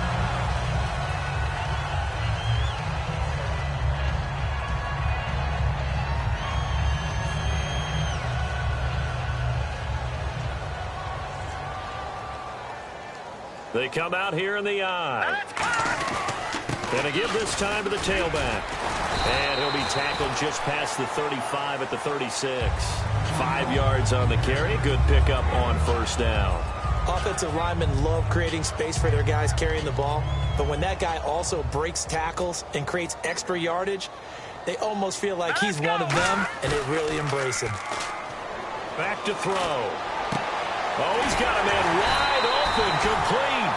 They come out here in the eye. Going to give this time to the tailback. And he'll be tackled just past the 35 at the 36. 5 yards on the carry. Good pickup on 1st down. Offensive linemen love creating space for their guys carrying the ball, but when that guy also breaks tackles and creates extra yardage, they almost feel like he's one of them, and they really embrace him. Back to throw. Oh, he's got a man wide open, complete.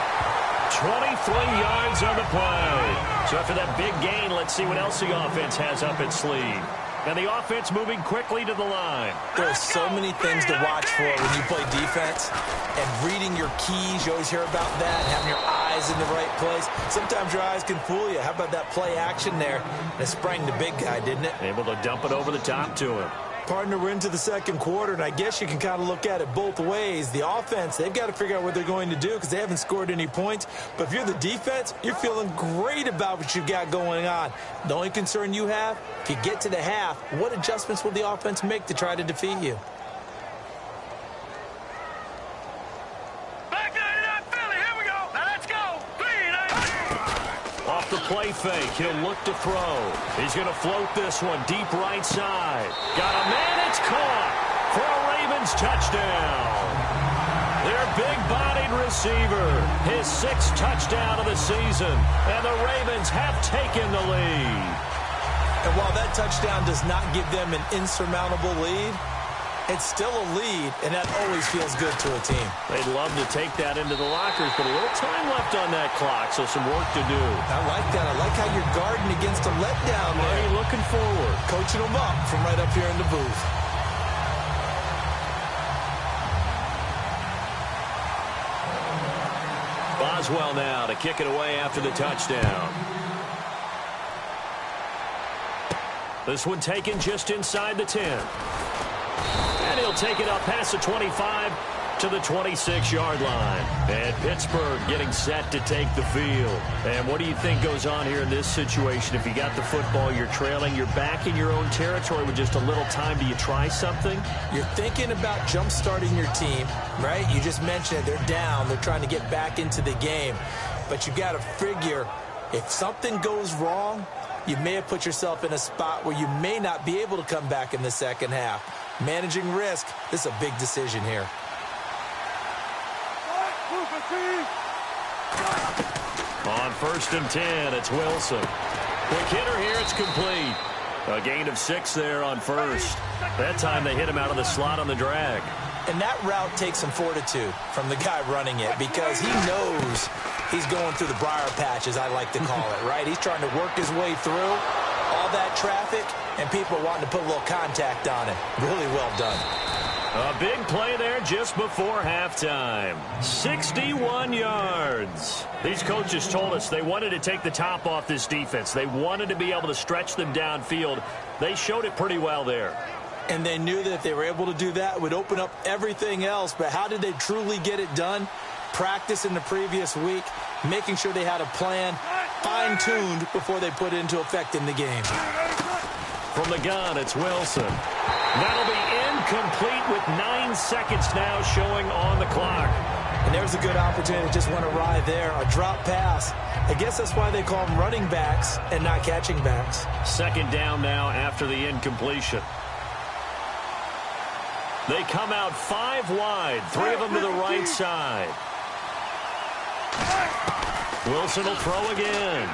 23 yards on the play. So after that big gain, let's see what else the offense has up its sleeve. And the offense moving quickly to the line. There are so many things to watch for when you play defense. And reading your keys, you always hear about that. And having your eyes in the right place. Sometimes your eyes can fool you. How about that play action there? And it sprang the big guy, didn't it? Able to dump it over the top to him. Partner, we're into the second quarter, and I guess you can kind of look at it both ways. The offense, they've got to figure out what they're going to do because they haven't scored any points. But if you're the defense, you're feeling great about what you've got going on. The only concern you have, if you get to the half, what adjustments will the offense make to try to defeat you? Off the play fake, he'll look to throw. He's going to float this one deep right side. Got a man, it's caught for a Ravens touchdown. Their big-bodied receiver, his 6th touchdown of the season, and the Ravens have taken the lead. And while that touchdown does not give them an insurmountable lead, it's still a lead, and that always feels good to a team. They'd love to take that into the lockers, but a little time left on that clock, so some work to do. I like that. I like how you're guarding against a letdown there. Murray looking forward. Coaching them up from right up here in the booth. Boswell now to kick it away after the touchdown. This one taken just inside the 10. And he'll take it up past the 25 to the 26-yard line. And Pittsburgh getting set to take the field. And what do you think goes on here in this situation? If you got the football, you're trailing, you're back in your own territory with just a little time. Do you try something? You're thinking about jump-starting your team, right? You just mentioned it. They're down. They're trying to get back into the game. But you got to figure if something goes wrong, you may have put yourself in a spot where you may not be able to come back in the second half. Managing risk, this is a big decision here. On 1st and 10, it's Wilson. Quick hitter here, it's complete. A gain of 6 there on 1st. That time they hit him out of the slot on the drag. And that route takes some fortitude from the guy running it because he knows he's going through the briar patch, as I like to call it, right? He's trying to work his way through all that traffic, and people are wanting to put a little contact on it. Really well done. A big play there just before halftime. 61 yards. These coaches told us they wanted to take the top off this defense. They wanted to be able to stretch them downfield. They showed it pretty well there. And they knew that if they were able to do that, it would open up everything else. But how did they truly get it done? Practice in the previous week, making sure they had a plan, fine-tuned before they put it into effect in the game. From the gun, it's Wilson. That'll be incomplete with 9 seconds now showing on the clock. And there's a good opportunity to just want to ride there. A drop pass. I guess that's why they call them running backs and not catching backs. 2nd down now after the incompletion. They come out 5 wide, 3 of them to the right side. Wilson will throw again.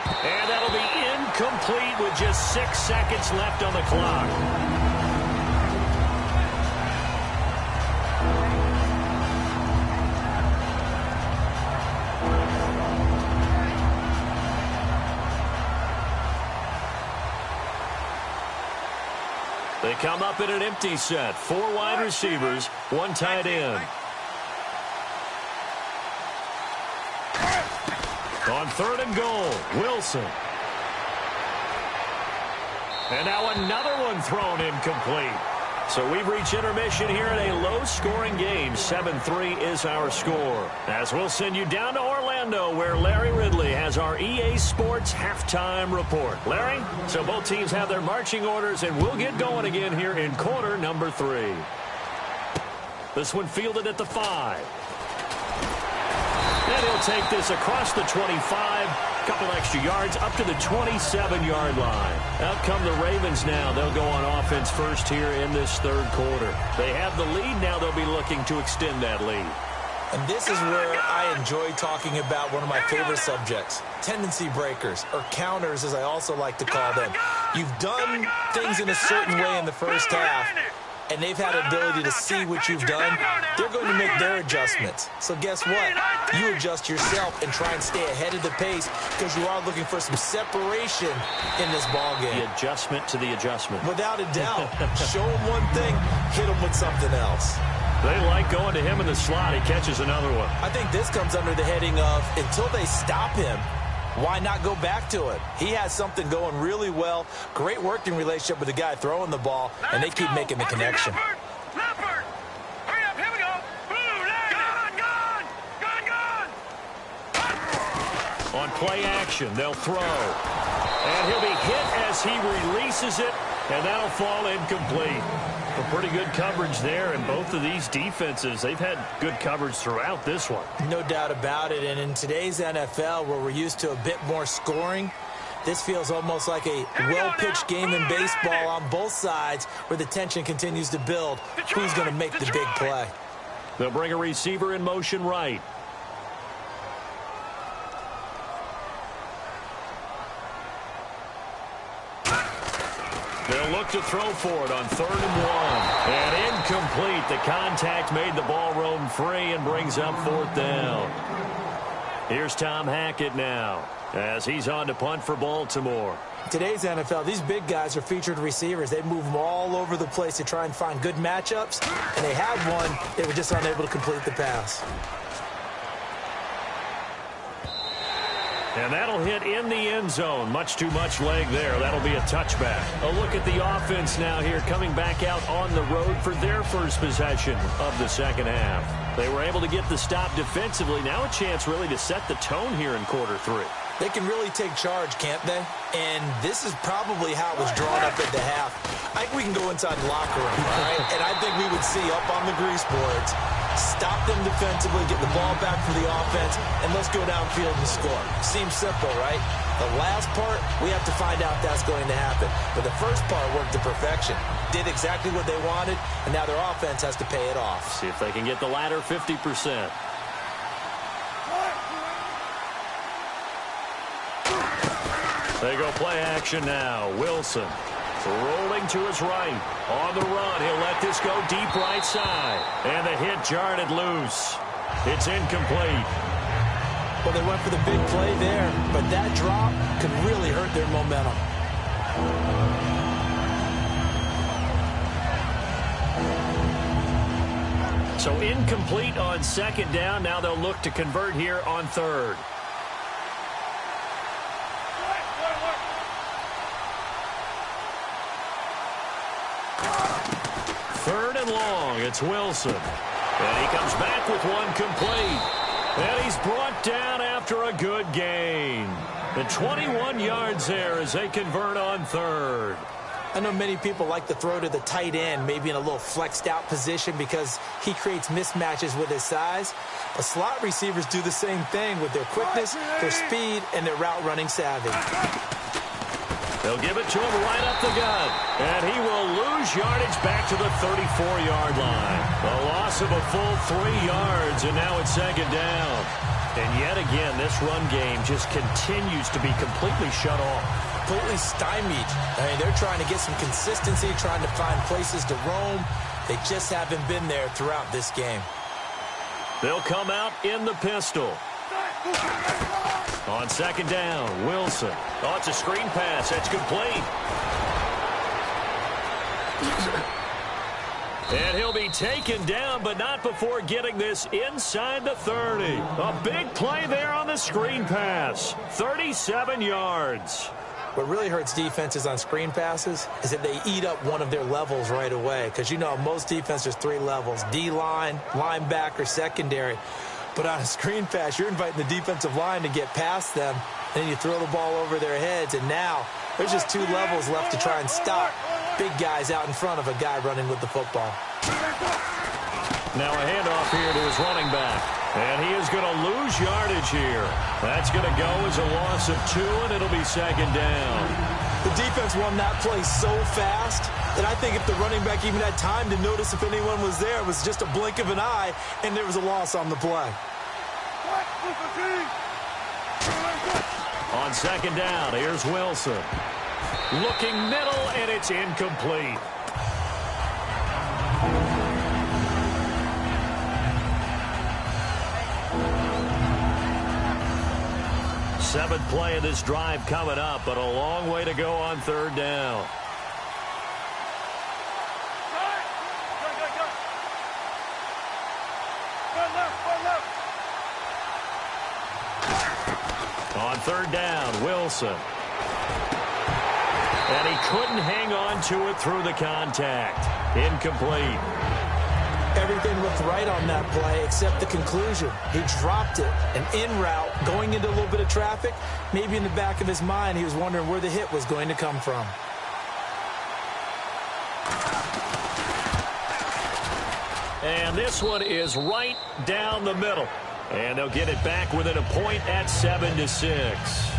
And that'll be incomplete with just 6 seconds left on the clock. They come up in an empty set. 4 wide receivers, 1 tight end. On 3rd and goal, Wilson. And now another one thrown incomplete. So we've reached intermission here in a low-scoring game. 7-3 is our score. As we'll send you down to Orlando, where Larry Ridley has our EA Sports halftime report. Larry, so both teams have their marching orders, and we'll get going again here in quarter number 3. This one fielded at the 5. And he'll take this across the 25, couple extra yards, up to the 27-yard line. Out come the Ravens now. They'll go on offense first here in this 3rd quarter. They have the lead now. They'll be looking to extend that lead. And this is where I enjoy talking about one of my favorite subjects, tendency breakers, or counters, as I also like to call them. You've done things in a certain way in the first half. and they've had an ability to see what you've done, they're going to make their adjustments. So guess what? You adjust yourself and try and stay ahead of the pace because you are looking for some separation in this ball game. The adjustment to the adjustment. Without a doubt. Show them one thing, hit them with something else. They like going to him in the slot. He catches another one. I think this comes under the heading of until they stop him, why not go back to it? He has something going really well. Great working relationship with the guy throwing the ball, and they keep making the connection. Leopard! Hurry up, here we go! Gun! On play action, they'll throw. And he'll be hit as he releases it, and that'll fall incomplete. A pretty good coverage there, and both of these defenses, they've had good coverage throughout this one. No doubt about it, and in today's NFL, where we're used to a bit more scoring, this feels almost like a well-pitched game in baseball on both sides where the tension continues to build. Who's going to make the big play? They'll bring a receiver in motion right. They'll look to throw for it on 3rd and 1. And incomplete. The contact made the ball roam free and brings up 4th down. Here's Tom Hackett now as he's on to punt for Baltimore. Today's NFL, these big guys are featured receivers. They move them all over the place to try and find good matchups. And they had one. They were just unable to complete the pass. And that'll hit in the end zone. Much too much leg there. That'll be a touchback. A look at the offense now here, coming back out on the road for their first possession of the second half. They were able to get the stop defensively. Now a chance really to set the tone here in quarter 3. They can really take charge, can't they? And this is probably how it was drawn up at the half. I think we can go inside the locker room, all right? And I think we would see up on the grease boards, stop them defensively, get the ball back for the offense, and let's go downfield and score. Seems simple, right? The last part, we have to find out that's going to happen. But the first part worked to perfection. Did exactly what they wanted, and now their offense has to pay it off. See if they can get the latter 50%. They go play action now. Wilson rolling to his right. On the run, he'll let this go deep right side. And the hit jarred it loose. It's incomplete. Well, they went for the big play there, but that drop could really hurt their momentum. So incomplete on 2nd down. Now they'll look to convert here on 3rd. Long. It's Wilson. And he comes back with one complete. And he's brought down after a good gain. And 21 yards there as they convert on 3rd. I know many people like to throw to the tight end, maybe in a little flexed out position because he creates mismatches with his size. But slot receivers do the same thing with their quickness, their speed, and their route running savvy. They'll give it to him right up the gut. And he will lose yardage back to the 34-yard line. A loss of a full 3 yards, and now it's 2nd down. And yet again, this run game just continues to be completely shut off. Completely stymied. I mean, they're trying to get some consistency, trying to find places to roam. They just haven't been there throughout this game. They'll come out in the pistol. On 2nd down, Wilson. Oh, it's a screen pass. That's complete. And he'll be taken down, but not before getting this inside the 30. A big play there on the screen pass. 37 yards. What really hurts defenses on screen passes is that they eat up one of their levels right away. Because, you know, most defense, there's 3 levels. D-line, linebacker, secondary. But on a screen pass, you're inviting the defensive line to get past them, and then you throw the ball over their heads, and now there's just 2 levels left to try and stop big guys out in front of a guy running with the football. Now a handoff here to his running back, and he is going to lose yardage here. That's going to go as a loss of 2, and it'll be 2nd down. The defense won that play so fast that I think if the running back even had time to notice if anyone was there, it was just a blink of an eye, and there was a loss on the play. On 2nd down, here's Wilson. Looking middle, and it's incomplete. Seventh play of this drive coming up, but a long way to go on third down. On third down, Wilson. And he couldn't hang on to it through the contact. Incomplete. Everything looked right on that play except the conclusion. He dropped it. And en route, going into a little bit of traffic, maybe in the back of his mind, he was wondering where the hit was going to come from. And this one is right down the middle. And they'll get it back within a point at 7-6.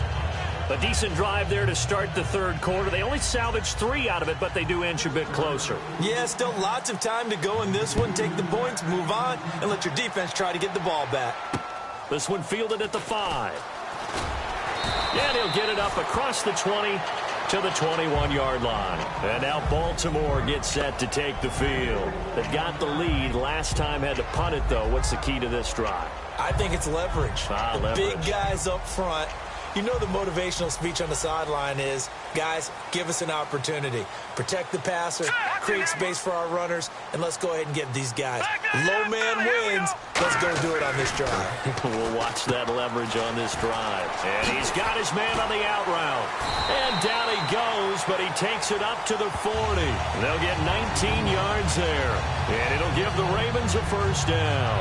A decent drive there to start the third quarter. They only salvaged 3 out of it, but they do inch a bit closer. Yeah, still lots of time to go in this one. Take the points, move on, and let your defense try to get the ball back. This one fielded at the 5. And he'll get it up across the 20 to the 21-yard line. And now Baltimore gets set to take the field. They've got the lead. Last time had to punt it, though. What's the key to this drive? I think it's leverage. Leverage. Big guys up front. You know the motivational speech on the sideline is, guys, give us an opportunity. Protect the passer, create space for our runners, and let's go ahead and get these guys. Low man wins. Let's go do it on this drive. We'll watch that leverage on this drive. And he's got his man on the out route. And down he goes, but he takes it up to the 40. They'll get 19 yards there. And it'll give the Ravens a first down.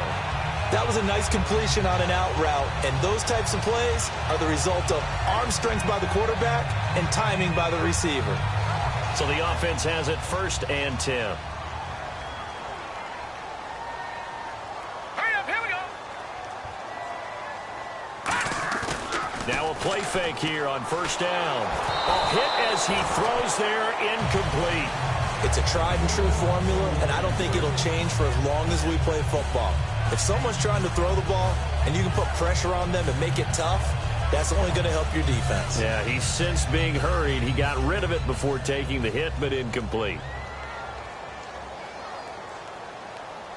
That was a nice completion on an out route, and those types of plays are the result of arm strength by the quarterback and timing by the receiver. So the offense has it 1st and 10. Hurry up, here we go. Now a play fake here on 1st down. A hit as he throws there, incomplete. It's a tried and true formula, and I don't think it'll change for as long as we play football. If someone's trying to throw the ball and you can put pressure on them and make it tough, that's only going to help your defense. Yeah, he's since being hurried. He got rid of it before taking the hit, but incomplete.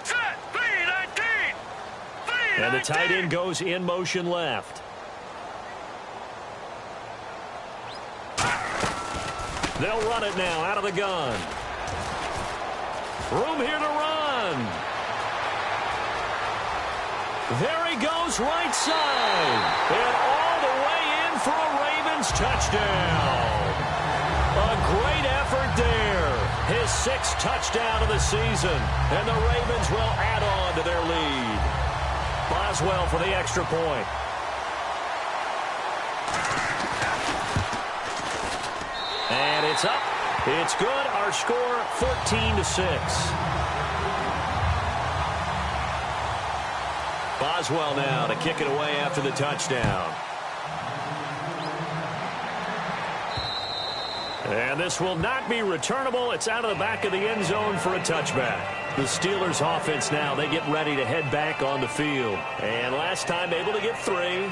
Set, 3-19. And the tight end goes in motion left. They'll run it now out of the gun. Room here to run. There he goes right side. And all the way in for a Ravens touchdown. A great effort there. His 6th touchdown of the season. And the Ravens will add on to their lead. Boswell for the extra point. And it's up. It's good. Our score 14-6. Boswell now to kick it away after the touchdown. And this will not be returnable. It's out of the back of the end zone for a touchback. The Steelers offense now, they get ready to head back on the field. And last time able to get 3.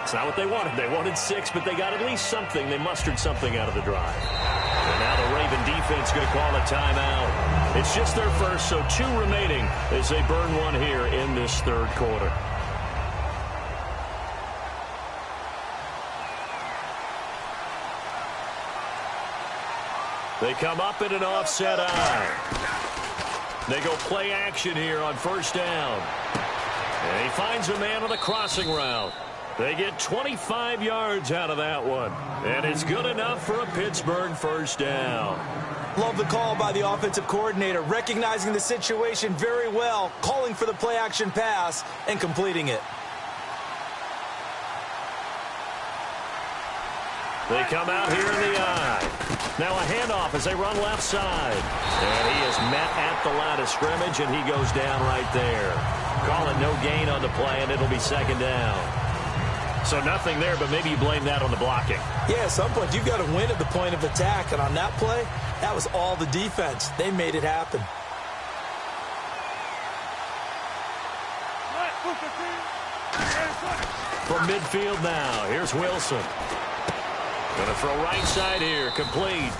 It's not what they wanted. They wanted 6, but they got at least something. They mustered something out of the drive. And now the Raven defense going to call a timeout. It's just their first, so 2 remaining as they burn one here in this third quarter. They come up in an offset eye. They go play action here on 1st down. And he finds a man on the crossing route. They get 25 yards out of that one. And it's good enough for a Pittsburgh first down. Love the call by the offensive coordinator, recognizing the situation very well, calling for the play-action pass and completing it. They come out here in the eye. Now a handoff as they run left side. And he is met at the line of scrimmage, and he goes down right there. Call it no gain on the play, and it'll be 2nd down. So nothing there, but maybe you blame that on the blocking. Yeah, at some point, you've got to win at the point of attack. And on that play, that was all the defense. They made it happen. From midfield now, here's Wilson. Going to throw right side here, complete.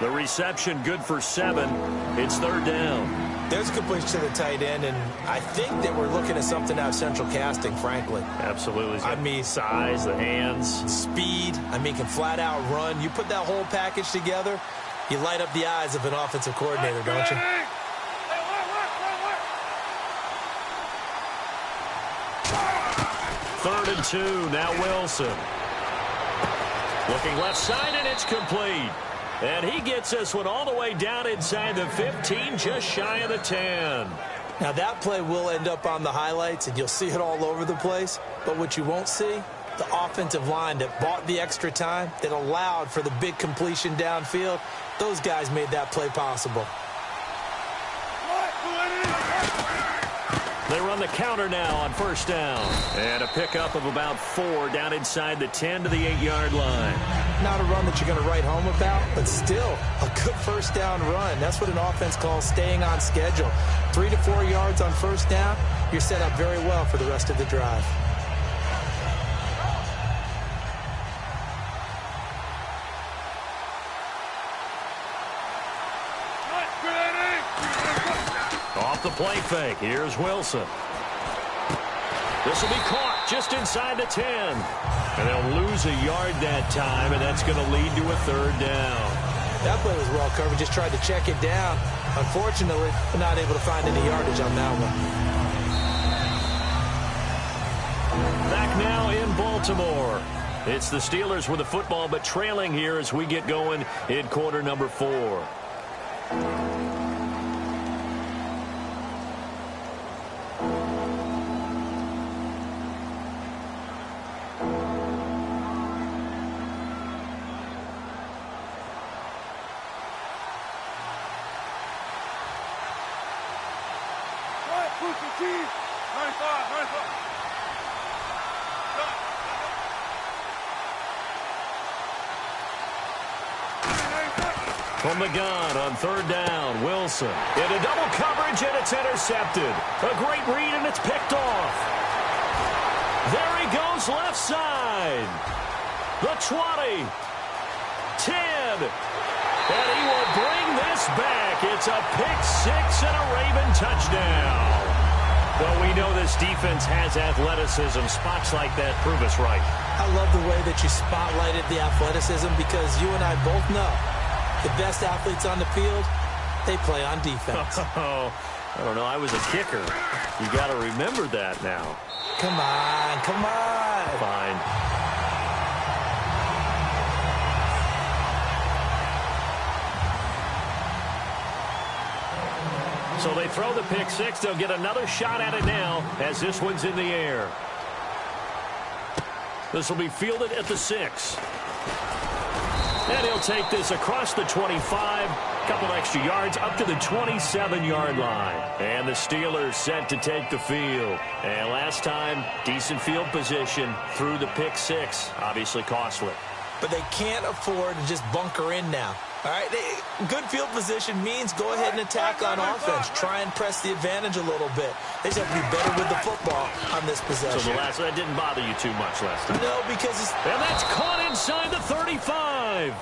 The reception good for 7. It's 3rd down. There's a completion to the tight end, and I think that we're looking at something out of central casting, frankly. Absolutely. I mean, size, the hands. Speed. I mean, can flat out run. You put that whole package together, you light up the eyes of an offensive coordinator, don't you? Third and 2. Now Wilson. Looking left side, and it's complete. And he gets this one all the way down inside the 15, just shy of the 10. Now, that play will end up on the highlights, and you'll see it all over the place. But what you won't see, the offensive line that bought the extra time, that allowed for the big completion downfield, those guys made that play possible. They run the counter now on first down. And a pickup of about 4 down inside the 10 to the 8-yard line. Not a run that you're going to write home about, but still a good first down run. That's what an offense calls staying on schedule. 3 to 4 yards on first down, you're set up very well for the rest of the drive. Off the play fake. Here's Wilson. This will be caught just inside the 10. And they'll lose a yard that time, and that's going to lead to a third down. That play was well covered. Just tried to check it down. Unfortunately, we're not able to find any yardage on that one. Back now in Baltimore. It's the Steelers with the football, but trailing here as we get going in quarter number 4. From the gun on third down, Wilson. Into double coverage, and it's intercepted. A great read, and it's picked off. There he goes left side. The 20. 10. And he will bring this back. It's a pick 6 and a Raven touchdown. Well, we know this defense has athleticism. Spots like that prove us right. I love the way that you spotlighted the athleticism because you and I both know the best athletes on the field, they play on defense. Oh, I don't know. I was a kicker. You got to remember that now. Come on, come on. Fine. So they throw the pick 6. They'll get another shot at it now as this one's in the air. This will be fielded at the 6. And he'll take this across the 25, couple extra yards up to the 27-yard line. And the Steelers set to take the field. And last time, decent field position through the pick 6. Obviously costly. But they can't afford to just bunker in now. All right, good field position means go ahead and attack on offense. Try and press the advantage a little bit. They just have to be better with the football on this possession. So that didn't bother you too much last time? No, because And that's caught inside the 35.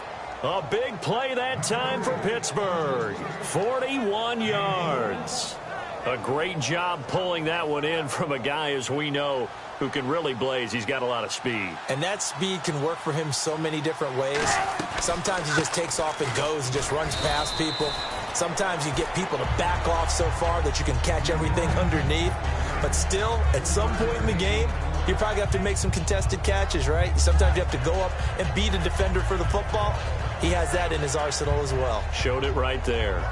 A big play that time for Pittsburgh. 41 yards. A great job pulling that one in from a guy, as we know, who can really blaze. He's got a lot of speed. And that speed can work for him so many different ways. Sometimes he just takes off and goes and just runs past people. Sometimes you get people to back off so far that you can catch everything underneath. But still, at some point in the game, you probably have to make some contested catches, right? Sometimes you have to go up and beat a defender for the football. He has that in his arsenal as well. Showed it right there.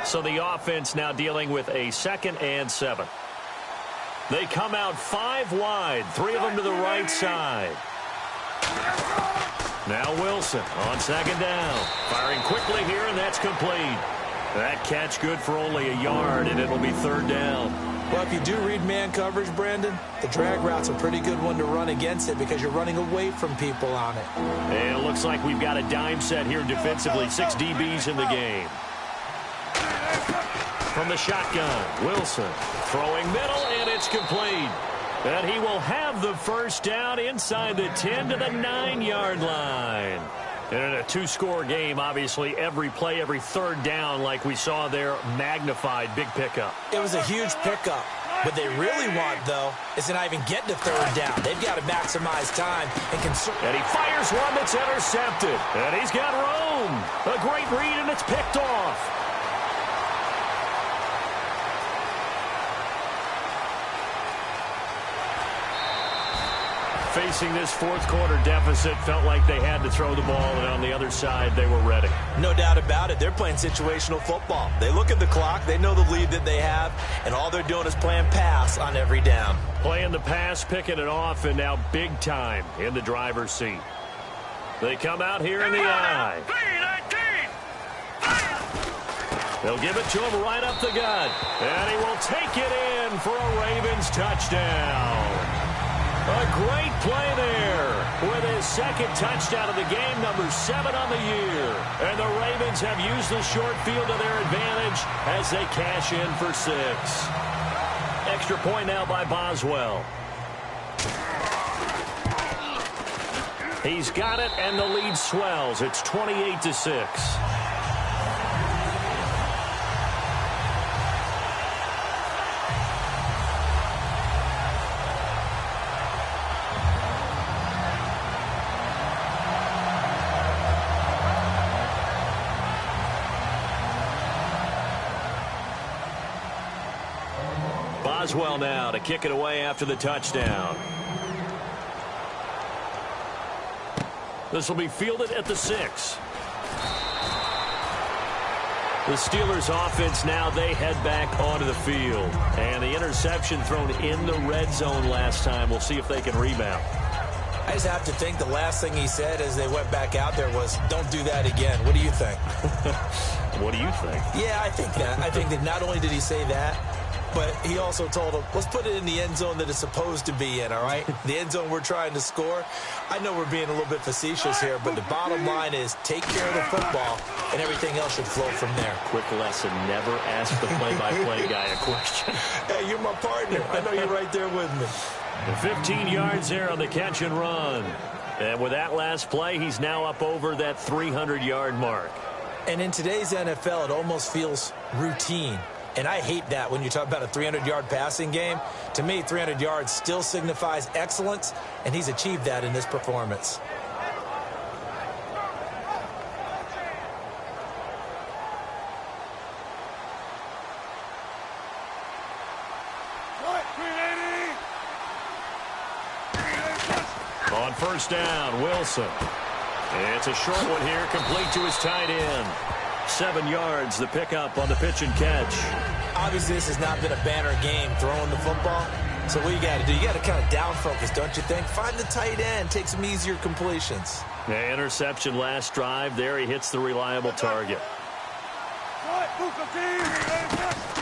So the offense now dealing with a 2nd and 7. They come out 5 wide, 3 of them to the right side. Now Wilson on 2nd down. Firing quickly here, and that's complete. That catch good for only a yard, and it'll be 3rd down. Well, if you do read man coverage, Brandon, the drag route's a pretty good one to run against it because you're running away from people on it. And it looks like we've got a dime set here defensively. 6 DBs in the game. From the shotgun, Wilson throwing middle, and it's complete. And he will have the first down inside the 10 to the 9-yard line. And in a two-score game, obviously, every play, every third down, like we saw there, magnified, big pickup. It was a huge pickup. What they really want, though, is to not even get to third down. They've got to maximize time and conserve. And he fires one that's intercepted. And he's got room. A great read, and it's picked off. Facing this fourth quarter deficit, felt like they had to throw the ball, and on the other side, they were ready. No doubt about it. They're playing situational football. They look at the clock, they know the lead that they have, and all they're doing is playing pass on every down. Playing the pass, picking it off, and now big time in the driver's seat. They come out here in the eye. They'll give it to him right up the gut, and he will take it in for a Ravens touchdown. A great play there with his second touchdown of the game, number 7 on the year. And the Ravens have used the short field to their advantage as they cash in for 6. Extra point now by Boswell. He's got it, and the lead swells. It's 28-6. Boswell now to kick it away after the touchdown. This will be fielded at the 6. The Steelers offense now, they head back onto the field. And the interception thrown in the red zone last time. We'll see if they can rebound. I just have to think the last thing he said as they went back out there was, don't do that again. What do you think? What do you think? Yeah, I think that. I think that not only did he say that, but he also told him, let's put it in the end zone that it's supposed to be in, all right? The end zone we're trying to score. I know we're being a little bit facetious here, but the bottom line is take care of the football, and everything else should flow from there. Quick lesson, never ask the play-by-play guy a question. Hey, you're my partner. I know you're right there with me. 15 yards there on the catch and run. And with that last play, he's now up over that 300-yard mark. And in today's NFL, it almost feels routine. And I hate that when you talk about a 300-yard passing game. To me, 300 yards still signifies excellence, and he's achieved that in this performance. On first down, Wilson. It's a short one here, complete to his tight end. 7 yards, the pickup on the pitch and catch. Obviously, this has not been a banner game throwing the football. So what you got to do, you got to kind of down focus, don't you think? Find the tight end, take some easier completions. The interception last drive. There he hits the reliable target.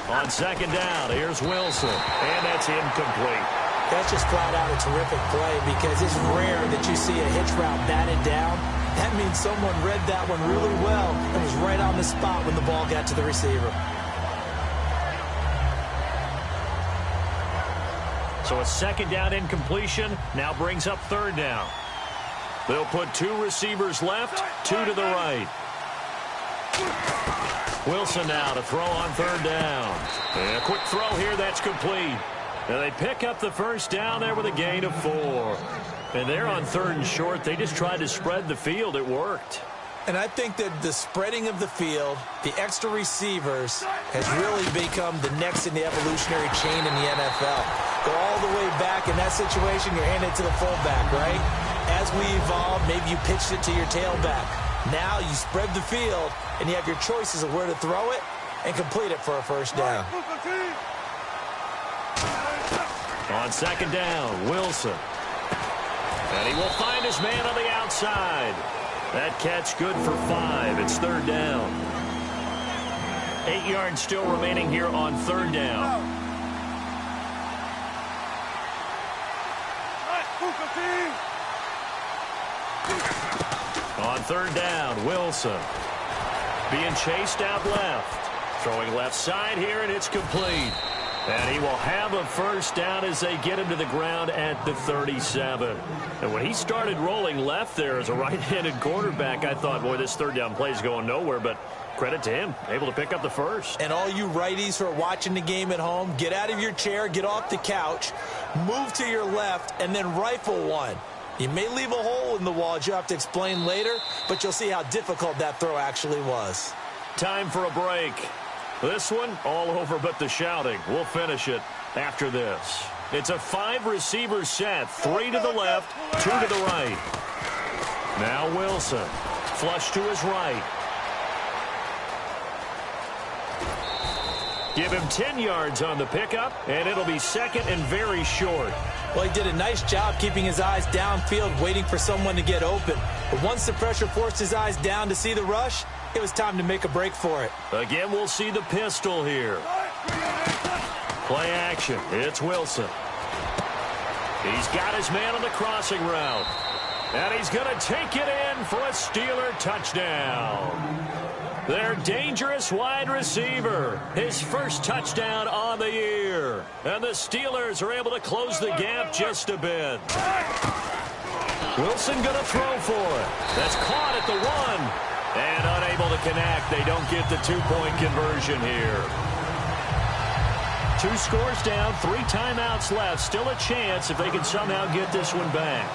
On second down, here's Wilson, and that's incomplete. That's just flat out a terrific play because it's rare that you see a hitch route batted down. That means someone read that one really well and was right on the spot when the ball got to the receiver. So a second down incompletion now brings up third down. They'll put 2 receivers left, 2 to the right. Wilson now to throw on third down. And a quick throw here, that's complete. And they pick up the first down there with a gain of 4. And they're on third and short. They just tried to spread the field. It worked. And I think that the spreading of the field, the extra receivers, has really become the next in the evolutionary chain in the NFL. Go all the way back in that situation, you're handed to the fullback, right? As we evolve, maybe you pitched it to your tailback. Now you spread the field, and you have your choices of where to throw it and complete it for a first down. On second down, Wilson. And he will find his man on the outside. That catch good for 5. It's third down. 8 yards still remaining here on third down. On third down, Wilson. Being chased out left. Throwing left side here, and it's complete. And he will have a first down as they get him to the ground at the 37. And when he started rolling left there as a right-handed quarterback, I thought, boy, this third down play is going nowhere. But credit to him, able to pick up the first. And all you righties who are watching the game at home, get out of your chair, get off the couch, move to your left, and then rifle one. You may leave a hole in the wall as you have to explain later, but you'll see how difficult that throw actually was. Time for a break. This one, all over but the shouting. We'll finish it after this. It's a 5-receiver set. 3 to the left, 2 to the right. Now Wilson. Flush to his right. Give him 10 yards on the pickup, and it'll be second and very short. Well, he did a nice job keeping his eyes downfield, waiting for someone to get open. But once the pressure forced his eyes down to see the rush, it was time to make a break for it. Again, we'll see the pistol here. Play action. It's Wilson. He's got his man on the crossing route. And he's going to take it in for a Steeler touchdown. Their dangerous wide receiver. His first touchdown on the year. And the Steelers are able to close the gap just a bit. Wilson going to throw for it. That's caught at the 1. And unable to connect. They don't get the 2-point conversion here. 2 scores down, 3 timeouts left. Still a chance if they can somehow get this one back.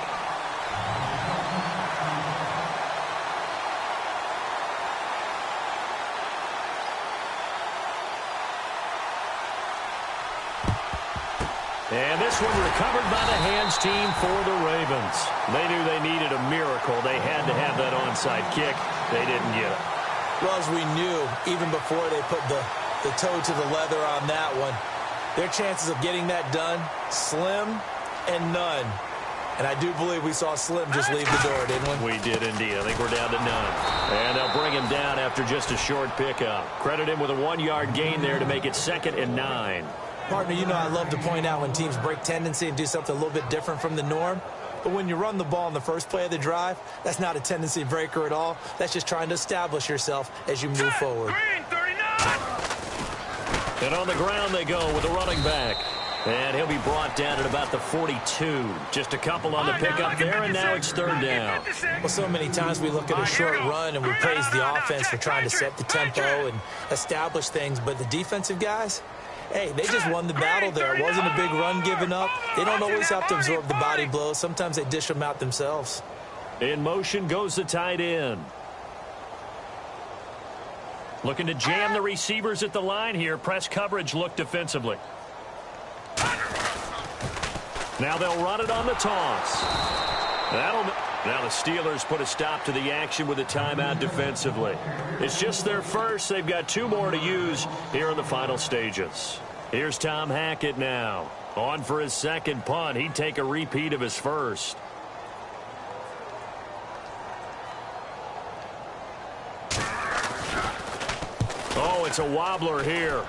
And this one recovered by the hands team for the Ravens. They knew they needed a miracle. They had to have that onside kick. They didn't get it. Well, as we knew, even before they put the toe to the leather on that one, their chances of getting that done, slim and none. And I do believe we saw Slim just leave the door, didn't we? We did indeed. I think we're down to none. And they'll bring him down after just a short pickup. Credit him with a 1-yard gain there to make it 2nd and 9. Partner, you know I love to point out when teams break tendency and do something a little bit different from the norm. But when you run the ball in the first play of the drive, that's not a tendency breaker at all. That's just trying to establish yourself as you move forward. Green, 39. And on the ground they go with the running back. And he'll be brought down at about the 42. Just a couple on the pickup there, and now it's 3rd down. Well, so many times we look at a short run and we praise the offense for trying to set the tempo and establish things. But the defensive guys, hey, they just won the battle there. It wasn't a big run given up. They don't always have to absorb the body blows. Sometimes they dish them out themselves. In motion goes the tight end. Looking to jam the receivers at the line here. Press coverage look defensively. Now they'll run it on the toss. Now the Steelers put a stop to the action with a timeout defensively. It's just their first. They've got 2 more to use here in the final stages. Here's Tom Hackett now. On for his 2nd punt. He'd take a repeat of his first. Oh, it's a wobbler here.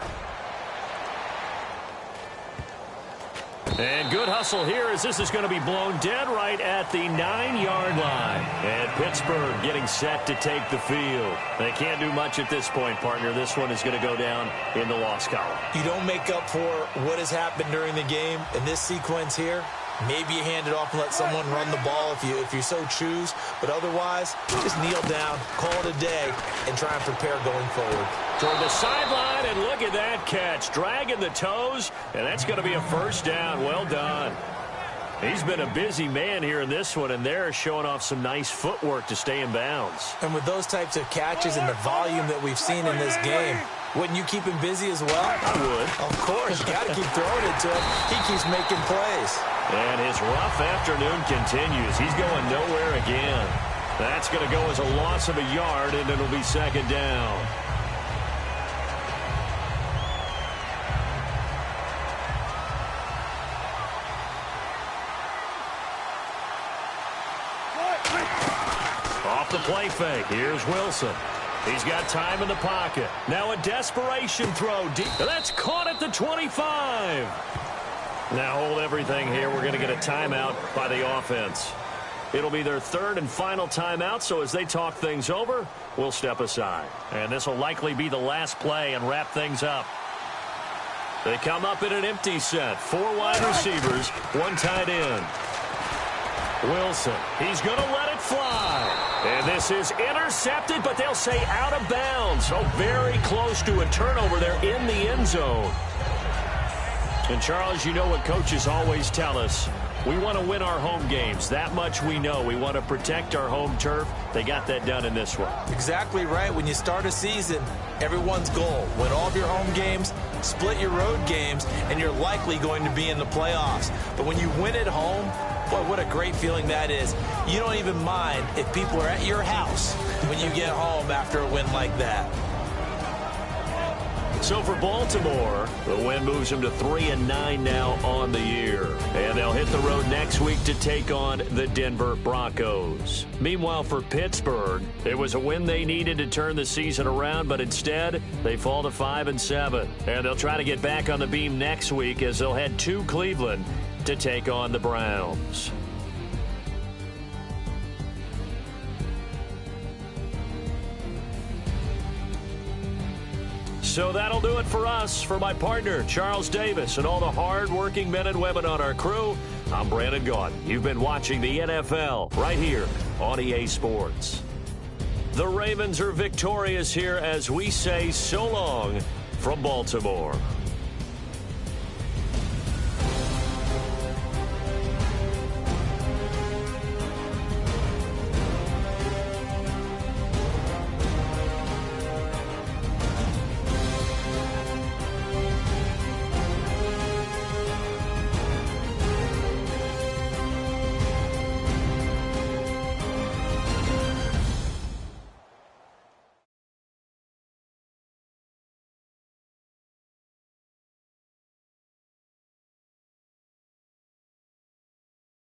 And good hustle here as this is going to be blown dead right at the 9-yard line. And Pittsburgh getting set to take the field. They can't do much at this point, partner. This one is going to go down in the loss column. You don't make up for what has happened during the game in this sequence here. Maybe you hand it off and let someone run the ball if you so choose. But otherwise, just kneel down, call it a day, and try and prepare going forward. Toward the sideline, and look at that catch. Dragging the toes, and that's going to be a first down. Well done. He's been a busy man here in this one, and they're showing off some nice footwork to stay in bounds. And with those types of catches and the volume that we've seen in this game, wouldn't you keep him busy as well? I would. Of course. You got to keep throwing it to him. He keeps making plays. And his rough afternoon continues. He's going nowhere again. That's going to go as a loss of a yard, and it'll be 2nd down. Off the play fake. Here's Wilson. He's got time in the pocket. Now a desperation throw deep. That's caught at the 25. Now hold everything here. We're going to get a timeout by the offense. It'll be their 3rd and final timeout, so as they talk things over, we'll step aside. And this will likely be the last play and wrap things up. They come up in an empty set. 4 wide receivers, 1 tight end. Wilson, he's going to let it fly. And this is intercepted, but they'll say out of bounds. So very close to a turnover there in the end zone. And, Charles, you know what coaches always tell us. We want to win our home games. That much we know. We want to protect our home turf. They got that done in this one. Exactly right. When you start a season, everyone's goal, win all of your home games, split your road games, and you're likely going to be in the playoffs. But when you win at home, boy, what a great feeling that is. You don't even mind if people are at your house when you get home after a win like that. So for Baltimore, the win moves them to 3-9 now on the year. And they'll hit the road next week to take on the Denver Broncos. Meanwhile, for Pittsburgh, it was a win they needed to turn the season around, but instead, they fall to 5-7. And they'll try to get back on the beam next week as they'll head to Cleveland to take on the Browns. So that'll do it for us. For my partner, Charles Davis, and all the hard-working men and women on our crew, I'm Brandon Gaudin. You've been watching the NFL right here on EA Sports. The Ravens are victorious here as we say so long from Baltimore.